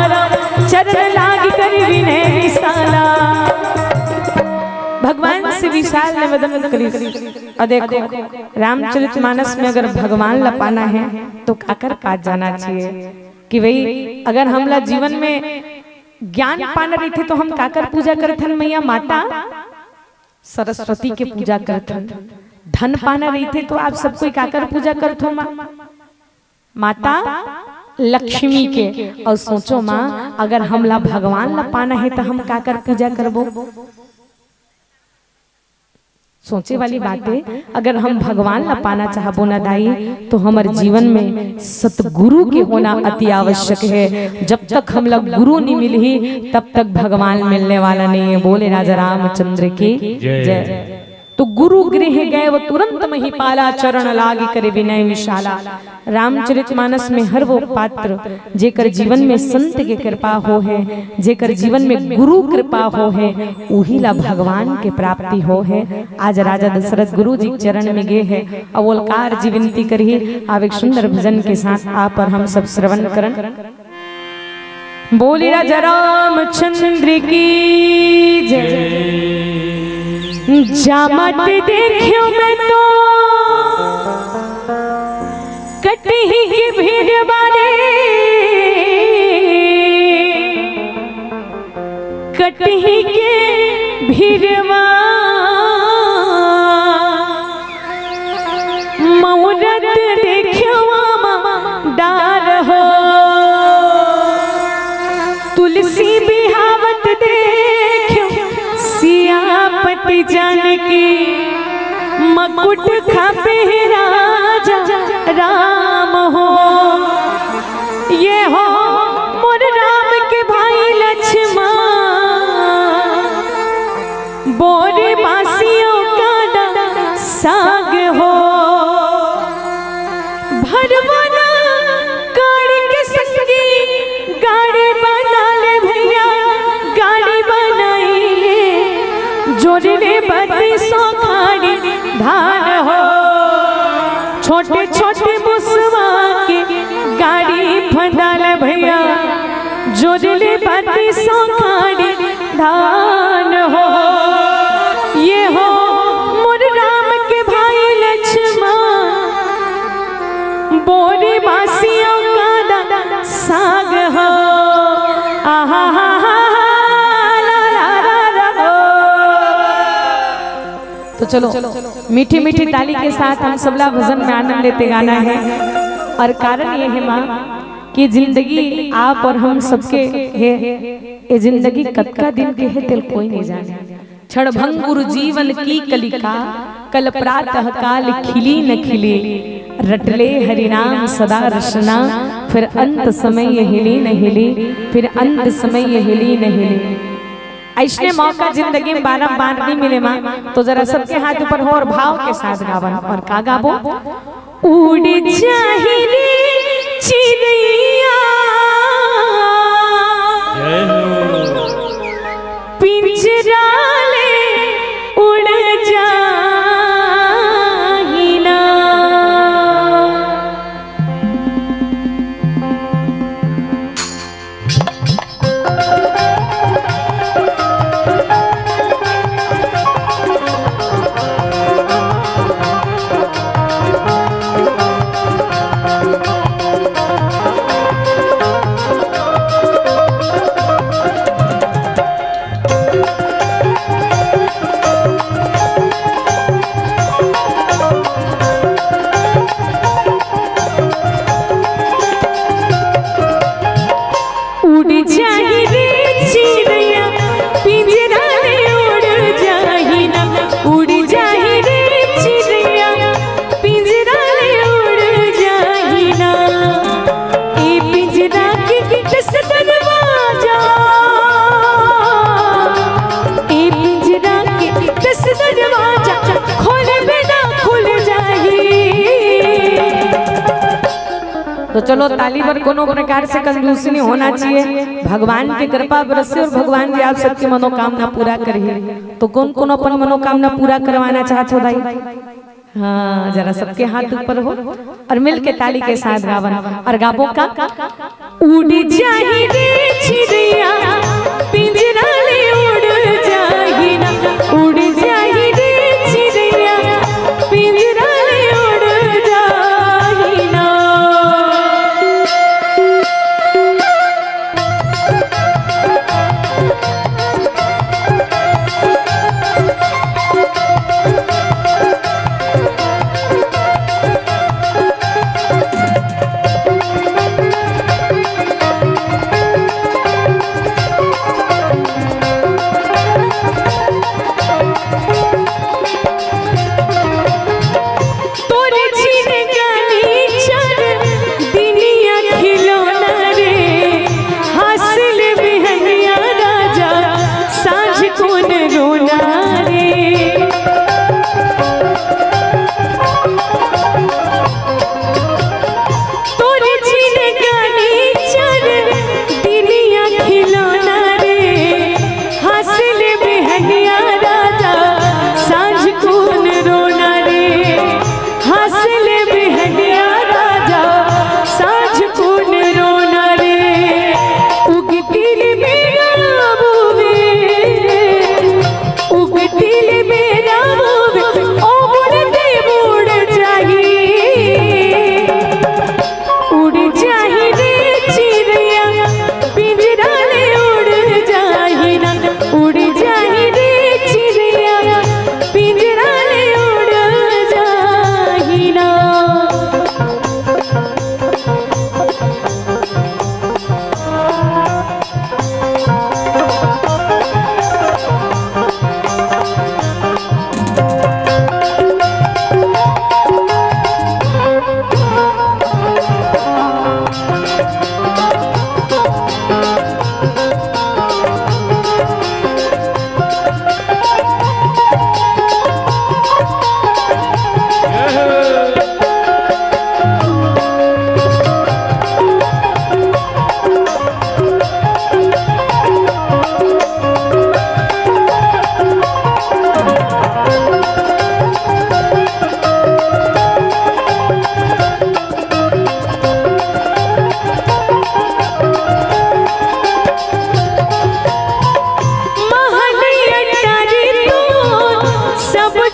S1: चरण लाग कर विनय विशाला। भगवान से विशाल निवेदन करी। और देखो रामचरितमानस में अगर भगवान ला पाना है तो आकर पास जाना चाहिए कि भाई अगर हमला जीवन में ज्ञान पाना रही थे तो हम काकर पूजा करथन मैया माता सरस्वती के पूजा करथन। धन पाना रही थे तो आप सब कोई काकर पूजा करथो माता लक्ष्मी के। और सोचो माँ अगर हमला भगवान ला पाना है तो हम काकर पूजा करबो। सोचे वाली बात है, अगर हम भगवान ला पाना चाहबो ना दाई तो हमारे जीवन में सतगुरु के होना अति आवश्यक है। जब तक हम लोग गुरु नहीं मिली तब तक भगवान मिलने वाला नहीं है। बोले राजा रामचंद्र की जय। तो गुरु गृह गए वो तुरंत महिपाला, चरण लागे करे विनय विशाला। रामचरितमानस में हर वो पात्र जेकर जीवन में संत के कृपा हो है, जेकर जीवन में गुरु कृपा हो है, वही ला भगवान के प्राप्ति हो है। आज राजा दशरथ गुरु जी चरण में गए है। अवलकार जी विनती करिए आप एक सुंदर भजन के साथ आप और हम सब श्रवण करन। बोली राजा रामचंद्र की जय। जामत देखियो मैं तो कटही की भीड़ बारे, कटही के भीड़वा मुहूर्त देखियो डार हो, तुलसी बिहावत देखियो सियापति जानकी, मकुट खापे राजा राम हो। ये हो मोर राम के भाई लक्ष्मण, बोरे बासियों का साग हो। भरवाना गाड़ी के संगी गाड़ी बना ले भैया, गाड़ी बनाई ले जोड़ने बड़ी सौखाड़ी धान हो। छोटे छोटे मुसवा के गाड़ी फंदाल भैया, जोड़ने बड़ी सौखाड़ी धान हो। ये हो मोर राम के भाई लक्ष्मण, बोरी बासियों का साग हो। आहा हा हा ला ला ला ला। तो चलो मीठी मीठी ताली के साथ हम सबला भजन में आनंद लेते गाना है। और कारण ये है माँ कि जिंदगी आप और हम सबके है, ये जिंदगी कतका दिन के है तिल कोई नहीं जाने। क्षण भंगुर जीवन की कलिका, कल प्रातः काल खिली न खिली, रटले हरिनाम सदा रसना, फिर अंत समय ये हिली न हिली, फिर अंत समय ये हिली न हिली। ऐसने मौका जिंदगी में बारंबार नहीं मिले माँ, तो जरा सबके हाथ ऊपर हो और भाव के साथ गावन। और का गाबो? उड़ चाहिए चिड़िया पिंजरा ले उड़ जाहिना, तो चलो ताली पर कोनो प्रकार से कंजूसी नहीं होना चाहिए। भगवान की कृपा बरसे और भगवान जी आप सबकी मनोकामना पूरा करिए। तो कौन कौन अपन मनोकामना पूरा करवाना चाहते हो भाई? हाँ, जरा सबके हाथ ऊपर हो और मिल के ताली के साथ गावन। और गाबो का उड़ जाही रे चिड़िया पिंजरा ले उड़ जाही ना, उड़ जाही रे चिड़िया पिंजरा ले उड़ जाही ना।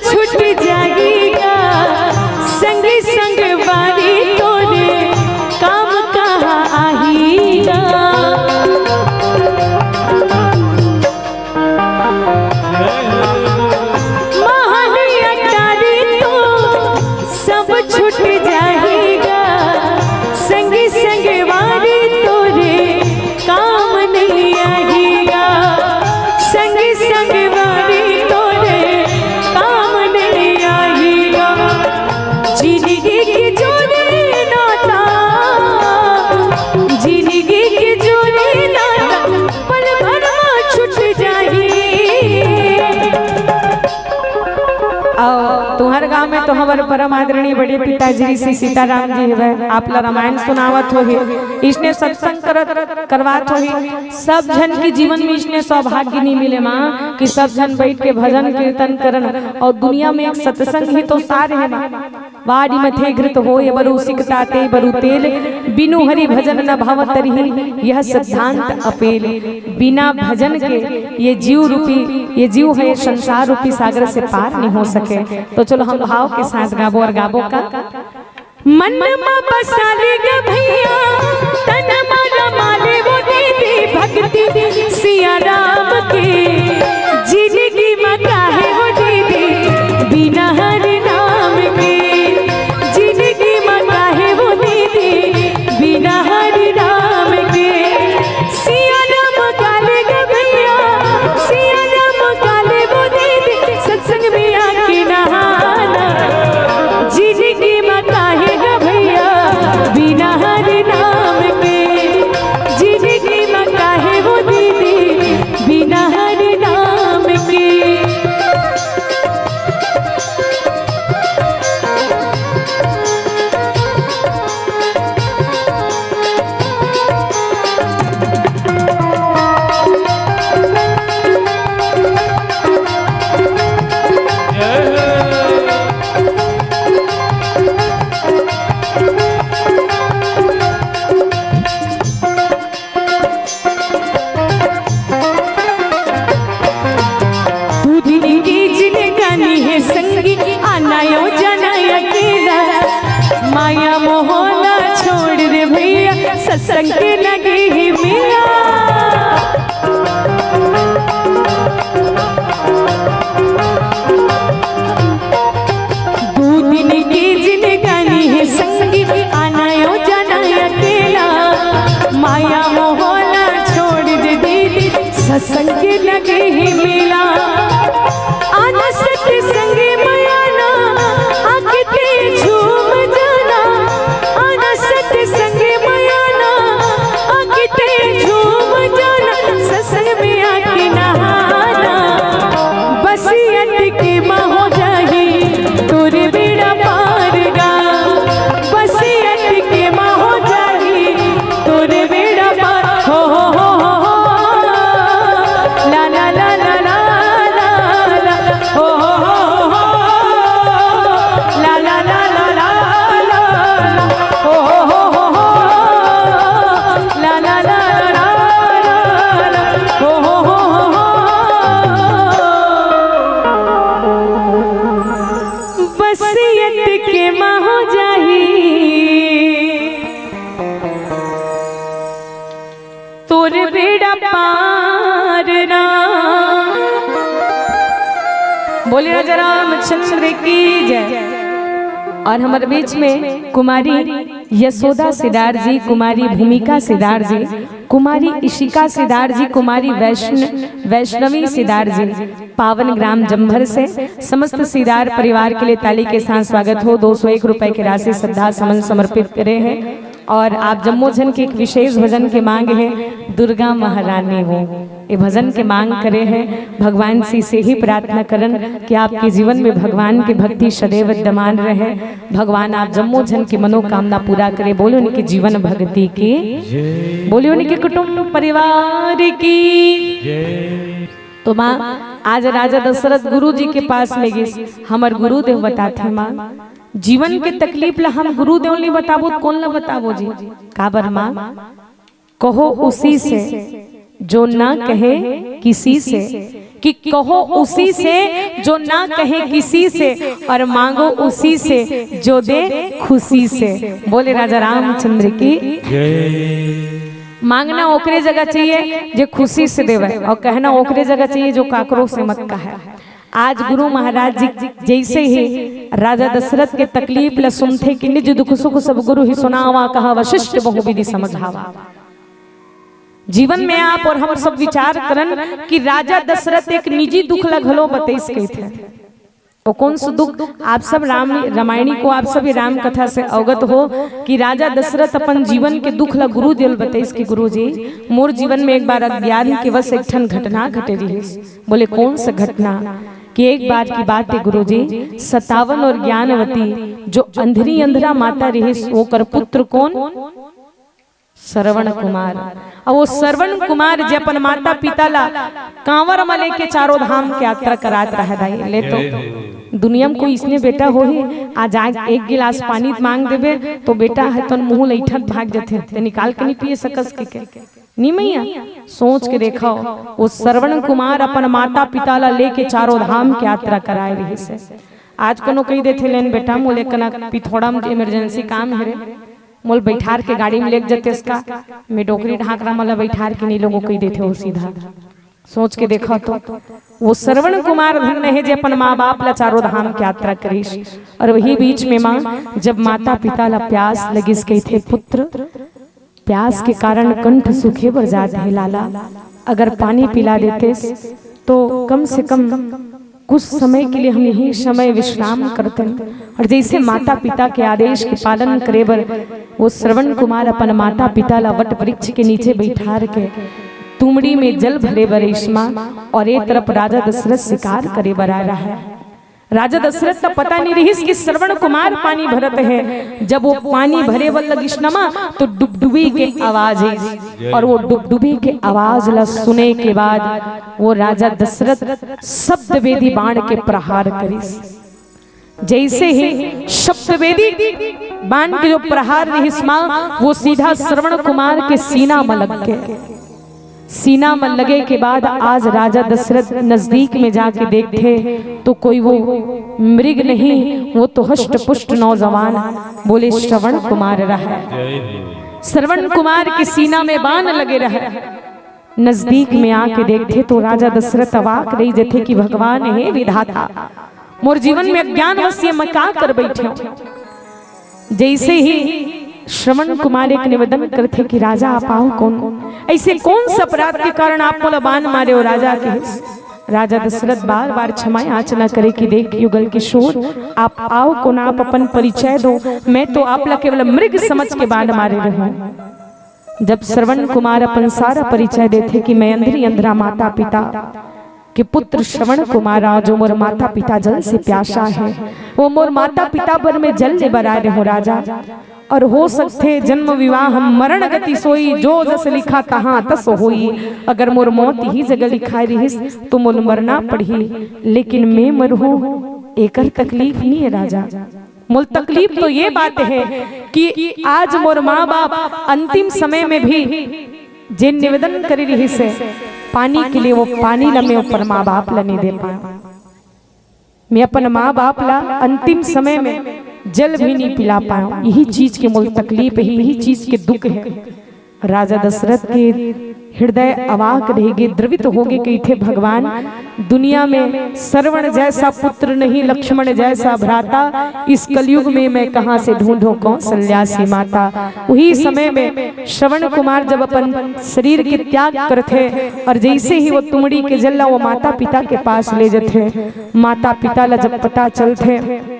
S1: छूट जाएगा संग संग बारी तोरे काम कहाँ आहीगा। महानिया तारी तो सब छूट जाएगा संग संग बारी तोरे काम नहीं आएगा। संग संग बारी तोरे काम नहीं आएगा। जिंदगी की जोड़ी नाता, जिंदगी की जोड़ी नाता पल भर में छूट जाए। तुम्हारे गांव में तो हमारे परम आदरणीय बड़े पिताजी श्री सीताराम जी है, आप ला रामायण सुनावत हो ही, इसने सत्संग करवात हो ही। सब जन के जीवन में इसने सौभाग्य नहीं मिले माँ कि सब जन बैठ के भजन कीर्तन करन, और दुनिया में एक सत्संग ही तो सार है माँ। वाड़ी मथे घृत हो ये बरु सिकताते बरु तेल, बिनु हरि भजन न भावत तरिहि, यह सिद्धांत अपेल। बिना भजन के ये जीव है संसार रूपी सागर से पार नहीं हो सके। तो चलो हम भाव के साथ गाबो और गाबो का मन में बसा लेगा भैया तन मारा माले वो दीदी भक्ति सिया राम की। जिंदगी में काहे वो दीदी बिना हरि नाम के। जिंदगी में काहे वो दीदी बिना हरि नाम के। सिया राम काले गा भैया सिया राम काले वो दीदी सत्संग में आके नहाना। जिंदगी में काहे गा भैया बिना हरि नाम के। जिंदगी में काहे वो दीदी बिना हरि नाम के। माया मोहना छोड़ दे भैया सत्संग के लगे ही मिला। दो दिन की जिंदगानी है संगी आना यो जाना अकेला। माया मोहना छोड़ दे दीदी सत्संग के लगे ही मिला। आना सत्संग माया ना आके झूम जाना। आना सत्संग माया ना आके झूम जाना। सत्संग में आके नहाना बसियत के माँ हो जाही तोरे बेड़ा पार गा। बसियत के माँ हो जाही तोरे बेड़ा पार हो ला ला ला ला ला ला ला हो ला ला ला ला ला ला हो ला ला ला ला हो बसियत के माँ हो जाही तोरे बेड़ा पार ना। बोले राजा रामचंद्र की जय। और हमारे बीच में कुमारी यशोदा सिदार जी, कुमारी भूमिका सिदार जी, कुमारी इशिका सिदार जी, कुमारी वैष्णवी सिदार जी, पावन ग्राम जम्भर से समस्त सिदार परिवार के लिए ताली के साथ स्वागत हो। 201 रुपए की राशि श्रद्धा समन समर्पित करे हैं। और आप जम्मोजन के एक विशेष भजन के मांग है दुर्गा महारानी हो, ये भजन के मांग करे हैं। भगवान से ही प्रार्थना करन कि आपके जीवन में भगवान की भक्ति सदैव विद्यमान रहे। भगवान आप जम्मोजन की मनोकामना पूरा करे। बोलो उनके जीवन भक्ति की, बोलो उनके कुटुंब परिवार की। तो माँ आज राजा दशरथ गुरु जी के पास में गई, हमार गुरुदेव बताते माँ जीवन के तकलीफ ला हम गुरुदेव नहीं बताबो कौन ला बताबो जी। काबर माँ कहो उसी से जो ना कहे किसी से, कि कहो उसी से जो ना कहे किसी से, और मांगो उसी से जो दे खुशी से। बोले राजा रामचंद्र की मांगना ओकरे जगह चाहिए जो खुशी से देवे, और कहना ओकरे जगह चाहिए जो काकरो से मत कहे। आज गुरु महाराज जी जैसे ही राजा दशरथ के तकलीफ ल सुनते कि निज दुख सुख सब गुरु ही सुनावा, कहा वशिष्ठ बहुविधि समझावा। जीवन में आप और हम सब विचार करन कि राजा दशरथ एक निजी दुख लगलो बतेस के थे। वो कौन सा दुख? आप सब रामायणी को आप सभी राम कथा से अवगत हो कि राजा दशरथ अपन जीवन के दुख ला गुरु दिल बतेस कि गुरु जी मोर जीवन में एक बार अज्ञान के वश एक ठन घटना घटे रही। बोले कौन सा घटना? कि एक बार की बात है गुरु जी, 57 और ज्ञानवती जो अंधरी अंधरा माता रही वो कर पुत्र कौन? श्रवण कुमार। और वो श्रवण कुमार जे अपन माता पिता ला कांवर में लेके चारों धाम की यात्रा करात रहा ले। तो दुनिया में कोई इसने बेटा हो ही आज एक गिलास पानी मांग देवे तो बेटा है तो मुंह लैठत भाग जाते ते निकाल के नहीं पिए सकस के नहीं मैया। सोच के देखो वो श्रवण कुमार अपन माता पिता ला लेके चारों धाम की यात्रा कराए रही से। आज कोनो कही देते लेन बेटा मोले कना पिथौड़ा में इमरजेंसी काम है रे, मोल बैठार के गाड़ी में लेके जाते इसका मैं डोकरी ढाकरा मला बैठार के नहीं लोगों कही देते हो सीधा। सोच के देखो तो वो श्रवण कुमार धन्य है जो अपन माँ बाप ला चारों धाम की यात्रा करीश। और वही बीच में माँ जब माता पिता ला प्यास लगिस गई थे, पुत्र प्यास के कारण कंठ सूखे बर जाते है लाला, अगर पानी पिला देते तो कम से कम कुछ समय के लिए हम यही समय विश्राम करते हैं। और जैसे माता पिता के आदेश के पालन करे बर वो श्रवण कुमार अपन माता पिता ला वट वृक्ष के नीचे बैठार के तुमड़ी में जल भरे बरेशमा, और एक तरफ राजा दशरथ शिकार करे बर आ रहा है। राजा दशरथ का पता नहीं रही कि श्रवण कुमार पानी भरत है। जब वो पानी भरे वाल लगिस नमा तो डुबडुबी के आवाज है, और वो डुबडुबी के आवाज ला सुने के बाद वो राजा दशरथ शब्द वेदी बाण के प्रहार करिस। जैसे ही शब्द वेदी बाण के जो प्रहार रहिस्मा वो सीधा श्रवण कुमार के सीना में लग के, सीना में लगे के बाद आज राजा दशरथ नजदीक में जाके देखते तो कोई वो मृग नहीं, वो तो हष्ट पुष्ट नौजवान बोले श्रवण कुमार रहा। श्रवण कुमार के सीना में बाण लगे रहा। नजदीक में आके देखते तो राजा दशरथ अवाक रही जथे कि भगवान है विधाता, मोर जीवन में अज्ञान वश मैं का कर बैठे। जैसे ही श्रवण कुमार एक निवेदन करते कि राजा आप आओ, कौन ऐसे कौन सा अपराध के कारण आप मोला बाण मारे हो राजा के? राजा दशरथ बार बार क्षमा याचना करे कि देख युगल किशोर आप आओ, कौन आप अपन परिचय दो, मैं तो आप ला केवल मृग समझ के बाण मारे रहूं। जब श्रवण कुमार अपन सारा परिचय देते कि मैं अंधरी अंधरा माता पिता कि पुत्र श्रवण कुमारा जो मोर माता पिता जल से प्यासा है, वो मोर माता पिता पर में जल ले बरा रहे हो राजा, और हो सकते जन्म विवाह मरण गति सोई, जो जस लिखा तहाँ तस होई, अगर मोर मौत ही जगह लिखाई रही तो मोल मरना पड़ी, लेकिन मैं मरहूं एकर तकलीफ नहीं है राजा। मोल तकलीफ तो ये बात है कि आज मोर माँ बाप अंतिम समय में भी जे निवेदन करी रही से पानी के लिए, वो पानी ला मैं ऊपर माँ बाप ला नहीं दे पाया। मैं अपन माँ बाप ला अंतिम समय में जल भी नहीं पिला पाया। यही चीज के मूल तकलीफ है, यही चीज के दुख है। राजा दशरथ के हृदय अवाक रहेगी, द्रवित होगे कि थे भगवान दुनिया में श्रवण जैसा पुत्र नहीं, लक्ष्मण जैसा भ्राता, इस कलयुग में मैं कहां से ढूंढूं कौशल्या सी माता। वही समय में श्रवण कुमार जब अपन शरीर के त्याग करते और जैसे ही वो तुमड़ी के जल्ला वो माता पिता के पास ले जाते, माता पिता ला जब पता चलते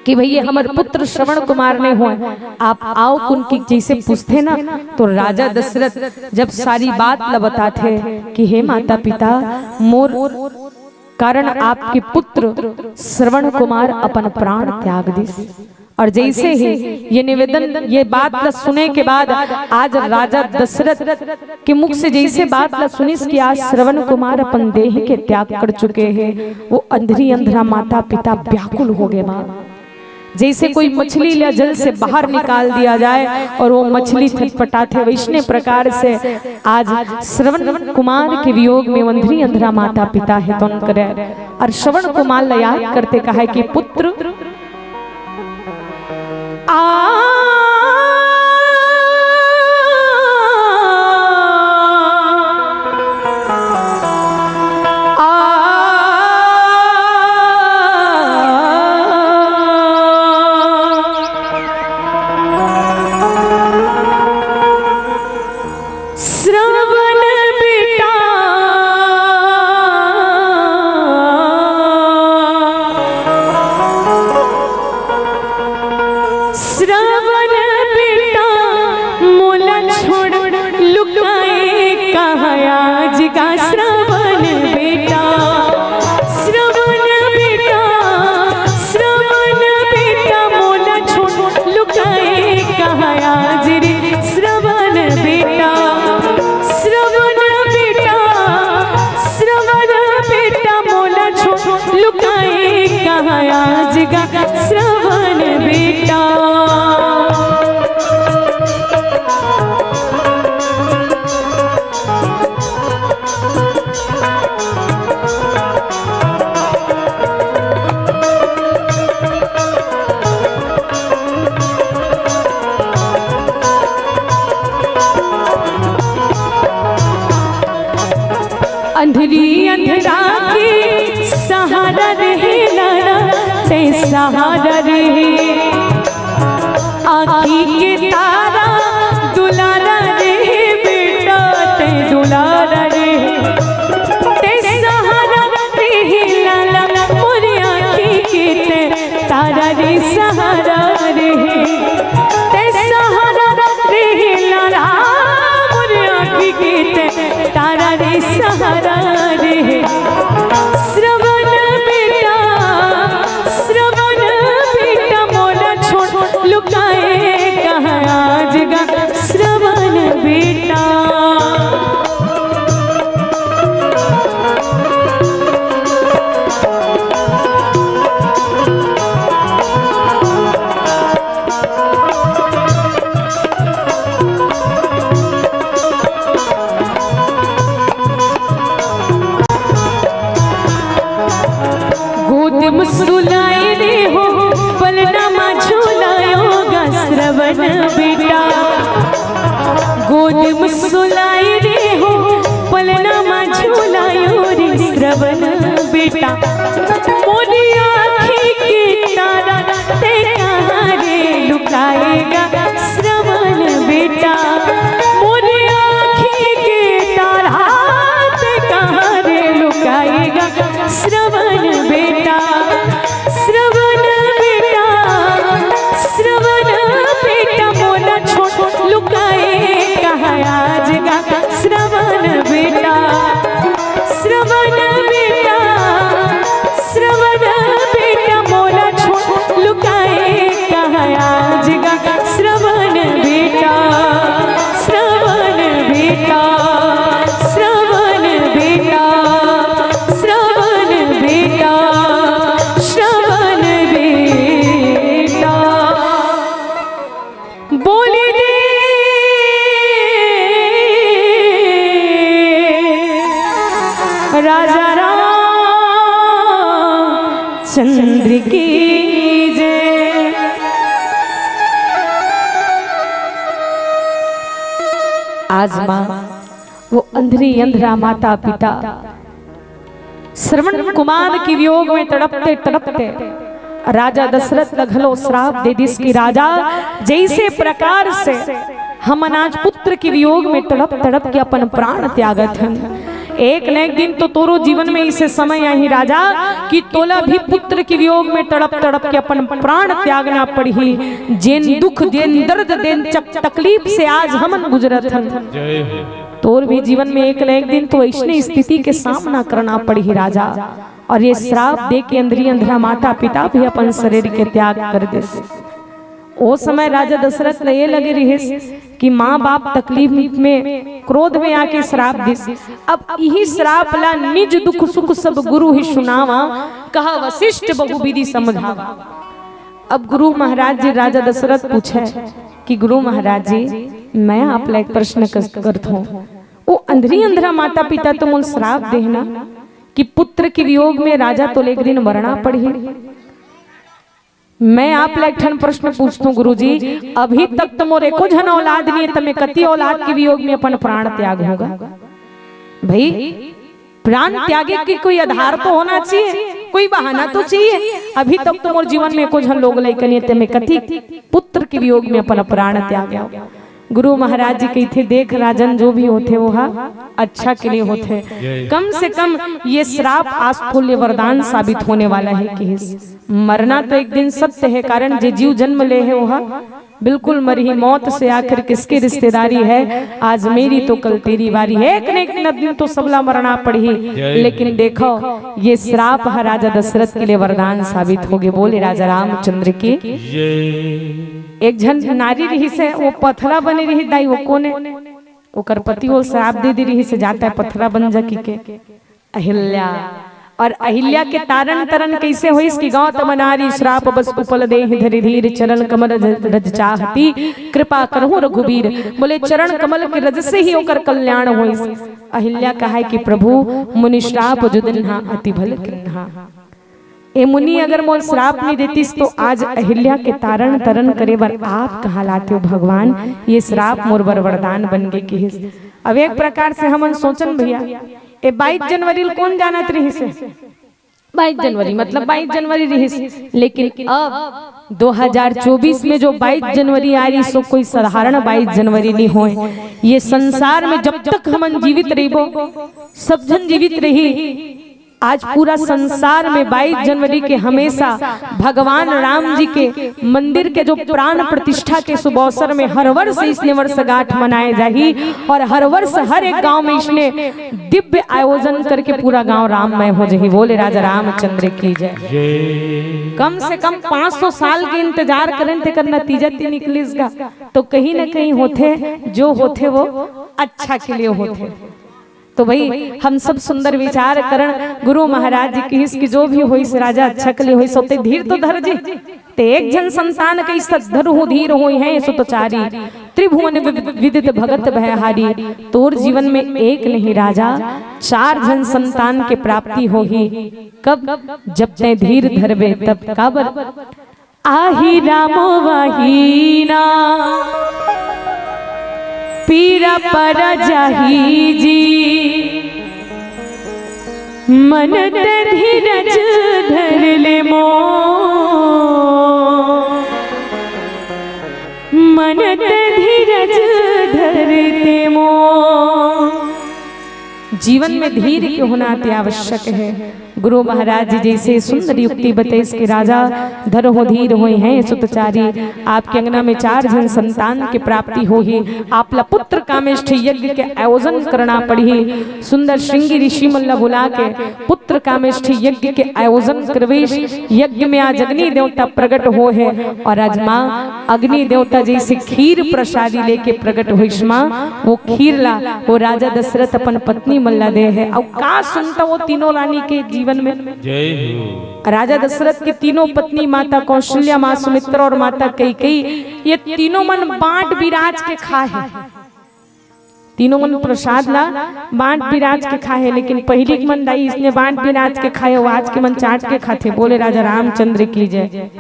S1: कि भैया हमारे पुत्र श्रवण कुमार ने हुए, आप आओ उनकी जैसे पूछते ना, तो राजा दशरथ जब सारी बात ला बताते कि हे माता पिता मोर कारण आपके पुत्र श्रवण कुमार अपन प्राण त्याग दिस। और जैसे ही ये निवेदन ये बात ला सुने के बाद आज राजा दशरथ के मुख से जैसे बात ला सुनिस कि आज श्रवण कुमार अपन देह के त्याग कर चुके हैं, वो अंधरी अंधरा माता पिता व्याकुल हो गए। माँ जैसे कोई मछली या जल से बाहर निकाल दिया जाए और वो मछली छटपटाते, वैसने प्रकार से आज श्रवण कुमार के वियोग में अंधरी अंधरा माता पिता है तो करे और श्रवण कुमार याद करते कहा कि पुत्र
S3: श्रवण बेटा मोला छोड़ लुकाए कहाँ आज का श्रवण बेटा, श्रवण बेटा, श्रवण बेटा मोला छोड़ लुकाए कहाँ आज रे श्रवण बेटा, श्रवण बेटा, श्रवण बेटा मोला छोड़ लुकाए कहाँ आज का श्रवण बेटा। अंधरी अंधरा के सहारा रहे लाला ते सहारा रहे, आँखी के तारा दुलारा रहे बेटा ते दुलारा रहे, ते सहारा रहे लाला मोरे आँखी के ते तारा रे सहारा रहे, ते सहारा रहे लाला मोरे आँखी के ते तारा रे सहारा रे। श्रवण बेटा, श्रवण बेटा मोला छोड़ लुकाए कहाँ आज गा श्रवण बेटा। मुस्कुराए रे हो पलनामा झूलायो गा श्रवण बेटा, गोद मुस्कुराए रे हो पलनामा झूलायो रे श्रवण बेटा, मोरी आँखी के तारा ते कहाँ रे लुकाएगा श्रवण बेटा, मोरी आँखी के तारा ते कहाँ रे लुकाएगा श्रवण बेटा, श्रवण बेटा, श्रवण बेटा मोला छोड़ लुकाए कहाँ आज गा श्रवण बेटा, श्रवण बेटा, श्रवण बेटा मोला छोड़ लुकाए कहाँ आज गा श्रवण बेटा, श्रवण बेटा, श्रवण बेटा, श्रवण बेटा, श्रवण बेटा। बोले दे राजा रामचंद्र की जय।
S1: आज माँ वो अंधरी अंधरा माता पिता श्रवण कुमार के वियोग में तड़पते तड़पते राजा दशरथ लगलो श्राप दे दिस की राजा जैसे प्रकार से हम अनाज पुत्र के वियोग में तड़प तड़प के अपन प्राण त्यागत हन, एक न एक दिन तो तोरो जीवन में इसे समय आई राजा कि तोला भी पुत्र के वियोग में तड़प तड़प के अपन प्राण त्यागना पड़ी, जेन दुख देन दर्द देन तकलीफ से आज हमन गुजरत हन, तोर भी जीवन में एक न एक दिन तो ऐसी स्थिति के सामना करना पड़ी राजा। और ये श्राप दे के अंधरी अंधरा माता पिता भी अपन शरीर के त्याग कर दे। ओ समय राजा दशरथ ने ये लगे रहे कि माँ बाप तकलीफ में क्रोध में आके श्राप दे, अब यही श्राप ला निज दुख सुख सब गुरु ही सुनावा, कहा वशिष्ठ बहुविधि समझावा। अब गुरु महाराज जी राजा दशरथ पूछे कि गुरु महाराज जी मैं आप ला एक प्रश्न करता हूँ। वो अंधरी अंधरा माता पिता तो मुझे श्राप देना कि पुत्र के वियोग में राजा तो एक दिन मरना पड़ी। मैं आप ला एक प्रश्न पूछता हूँ गुरु जी, अभी तक तो मोरे को जन औलाद नहीं है, तमें कति औलाद के वियोग में अपन प्राण त्याग होगा? भाई प्राण त्यागे की कोई आधार तो होना चाहिए, कोई बहाना तो चाहिए। अभी तक तो मोर जीवन में कुछ लोग लेकर तमें कति पुत्र के वियोग में अपन प्राण त्याग। गुरु महाराज जी कहते देख राजन, जो भी होते वो अच्छा के लिए होते, कम से कम ये श्राप आसफूल्य वरदान साबित होने वाला है कि मरना तो एक दिन सत्य है, कारण जे जीव जन्म ले है वह बिल्कुल मरी। मौत से आखिर किसकी रिश्तेदारी है, आज मेरी तो कल तेरी बारी है, एक न दिन तो सबला मरना पड़ी। लेकिन देखो ये श्राप है राजा दशरथ के लिए वरदान साबित हो गए। बोले राजा रामचंद्र की एक जन नारी रही से वो पथरा बने रही दाई, वो कोने ओकर पति वो श्राप दे रही से जाता है पथरा बन जा के अहिल्या। और अहिल्या के तारण तरन कैसे हुई इसकी गांव तमनारी श्राप बस उपल दे धरि धीर चरण कमल रज चाहती कृपा करहु रघुबीर। बोले चरण कमल के रज से ही होकर कल्याण हुई। अहिल्या कहा कि प्रभु मुनि श्राप जुदन्हा अति भल किन्हा। ए मुनि अगर मोल श्राप नहीं देतीस तो आज अहिल्या के तारण तरन करे बर आप कहा लाते हो भगवान, ये श्राप मोर बर वरदान बन गए कि। अब एक प्रकार से हम सोचन भैया ए 22 जनवरी कौन जानत रही से, 22 जनवरी मतलब 22 जनवरी रही, लेकिन अब 2024 में जो 22 जनवरी आ रही सो कोई साधारण 22 जनवरी नहीं होए। ये संसार में जब तक हम जीवित रहिबो सब जन जीवित रही। आज पूरा संसार में 22 जनवरी के हमेशा भगवान राम जी के मंदिर के जो प्राण प्रतिष्ठा के शुभ अवसर में हर वर्ष इसने वर्षगांठ मनाए जाही। और हर वर्ष हर एक गांव में इसने दिव्य आयोजन करके पूरा गांव राममय हो जाही। बोले राजा रामचंद्र की जय। कम से कम 500 साल के इंतजार करें थे कर नतीजा निकली इसका, तो कहीं ना कहीं होते जो होते वो अच्छा के लिए होते। तो भाई हम सब सुंदर विचार करण गुरु महाराज जी की इसकी जो भी हुई से राजा अच्छा के लिए हुई सोते धीर तो धर जी ते एक जन संतान कई सद्धर हो धीर हुई है सुतचारी त्रिभुवन विदित भगत भयहारी। तोर जीवन में एक नहीं राजा 4 जन संतान के प्राप्ति होगी। कब? जब ते धीर धरबे तब। काबर? आही रामो वाहीना पीरा पर जाही जी मन धीरज धर ले मो मन धीरज धरते मो। जीवन में धीर के होना अति आवश्यक है। गुरु महाराज जी जैसे सुंदर युक्ति बताए इसके राजा धर हो धीर हुए हैं सुतचारी। आपके अंगना में 4 जन संतान की प्राप्ति होगी। आपला पुत्र कामेष्ठ यज्ञ के आयोजन करना पड़ी। सुंदर श्रृंगी ऋषि मल्ला बुला के पुत्र कामेष्ठ यज्ञ के आयोजन करवेश। यज्ञ में आज अग्नि देवता प्रकट हो है और आज माँ अग्नि देवता जैसे खीर प्रसादी लेके प्रकट हुई। माँ वो खीर ला वो राजा दशरथ अपन पत्नी मल्ला दे है। और का सुनता वो तीनों रानी के जीवन में
S2: जय हो।
S1: राजा दशरथ की तीनों पत्नी माता कौशल्या, माँ सुमित्रा और माता कैकेयी ये तीनों मन बांट बिराज के खाए। तीनों मन प्रसाद ला बांट बिराज के खाए। लेकिन पहली मन दाई इसने बांट बिराज के खाए, वो आज के मन चाट के खाते। बोले राजा रामचंद्र की जय।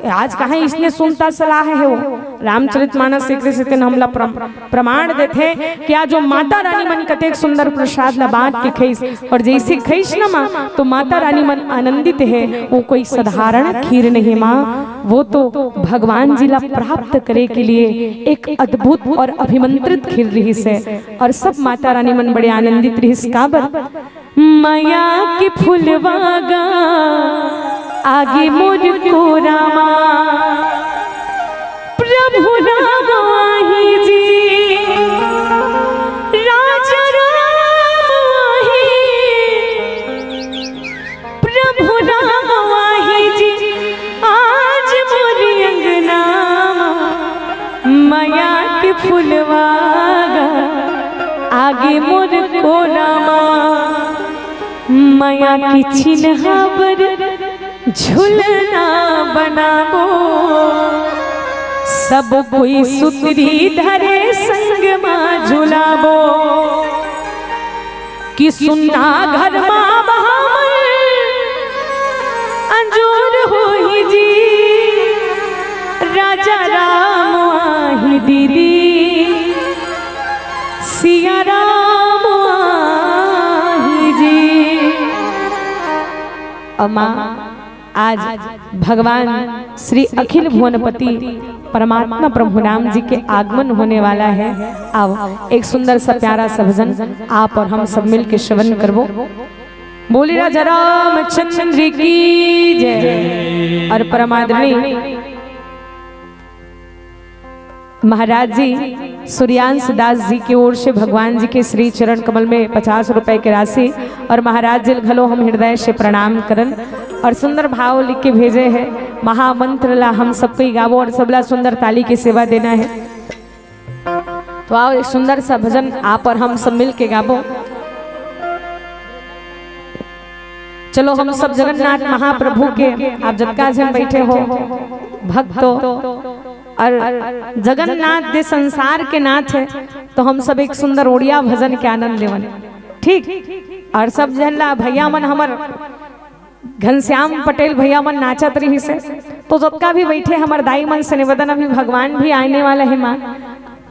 S1: आज कहा इसने सुनता सलाह है वो रामचरितमानस से हमला प्रमाण देते क्या जो माता रानी मन कतेक सुंदर प्रसाद ला बांट के खईस। और जैसे खईस ना माँ तो माता रानी मन आनंदित है। वो कोई साधारण खीर नहीं माँ, वो तो भगवान जी ला प्राप्त करे के लिए एक अद्भुत और अभिमंत्रित खीर रही से। और सब माता रानी मन बड़े आनंदित रही। काबर? माया की फुलवागा आगे मोर को रामा प्रभु राम आही जी राजा राम आही प्रभु राम आही जी आज मोर अंगना माया के फुलवागा आगे मोर को रामा माया की छिन्हावर झुलना
S3: बनाबो सब कोई सुतरी धरे संग माँ झुलाबो कि सुन्ना घर माँ बहामल अंजोर होई जी राजा राम आही दीदी सिया राम आही जी। अम्मा आज भगवान श्री अखिल भुवनपति परमात्मा प्रभु राम जी के आगमन होने वाला है। अब एक सुंदर सा प्यारा सा भजन आप और हम सब मिल के श्रवण करबो। बोली राजा रामचंद्र की जय। और परमादरणीय महाराज जी सूर्यांश दास जी की ओर से भगवान जी के श्री चरण कमल में 50 रुपए की राशि और महाराज जी घलो हम हृदय से प्रणाम करन और सुंदर भाव लिख के भेजे हैं। महामंत्र ला हम सबको ही गावो और सबला सुंदर ताली की सेवा देना है। तो आओ एक सुंदर सा भजन आप और हम सब मिल के गावो। चलो हम सब जगन्नाथ महाप्रभु के आप जतका जन बैठे हो भक्तों और जगन्नाथ दे संसार के नाथ है तो हम सब एक सुंदर ओडिया भजन के आनंद लेवन ठीक। और सब जन ला भैया मन हमर घनश्याम पटेल भैया मन नाचत रही से तो जबका भी बैठे हमार दाई मन से निवेदन अभी भगवान भी आने वाला है माँ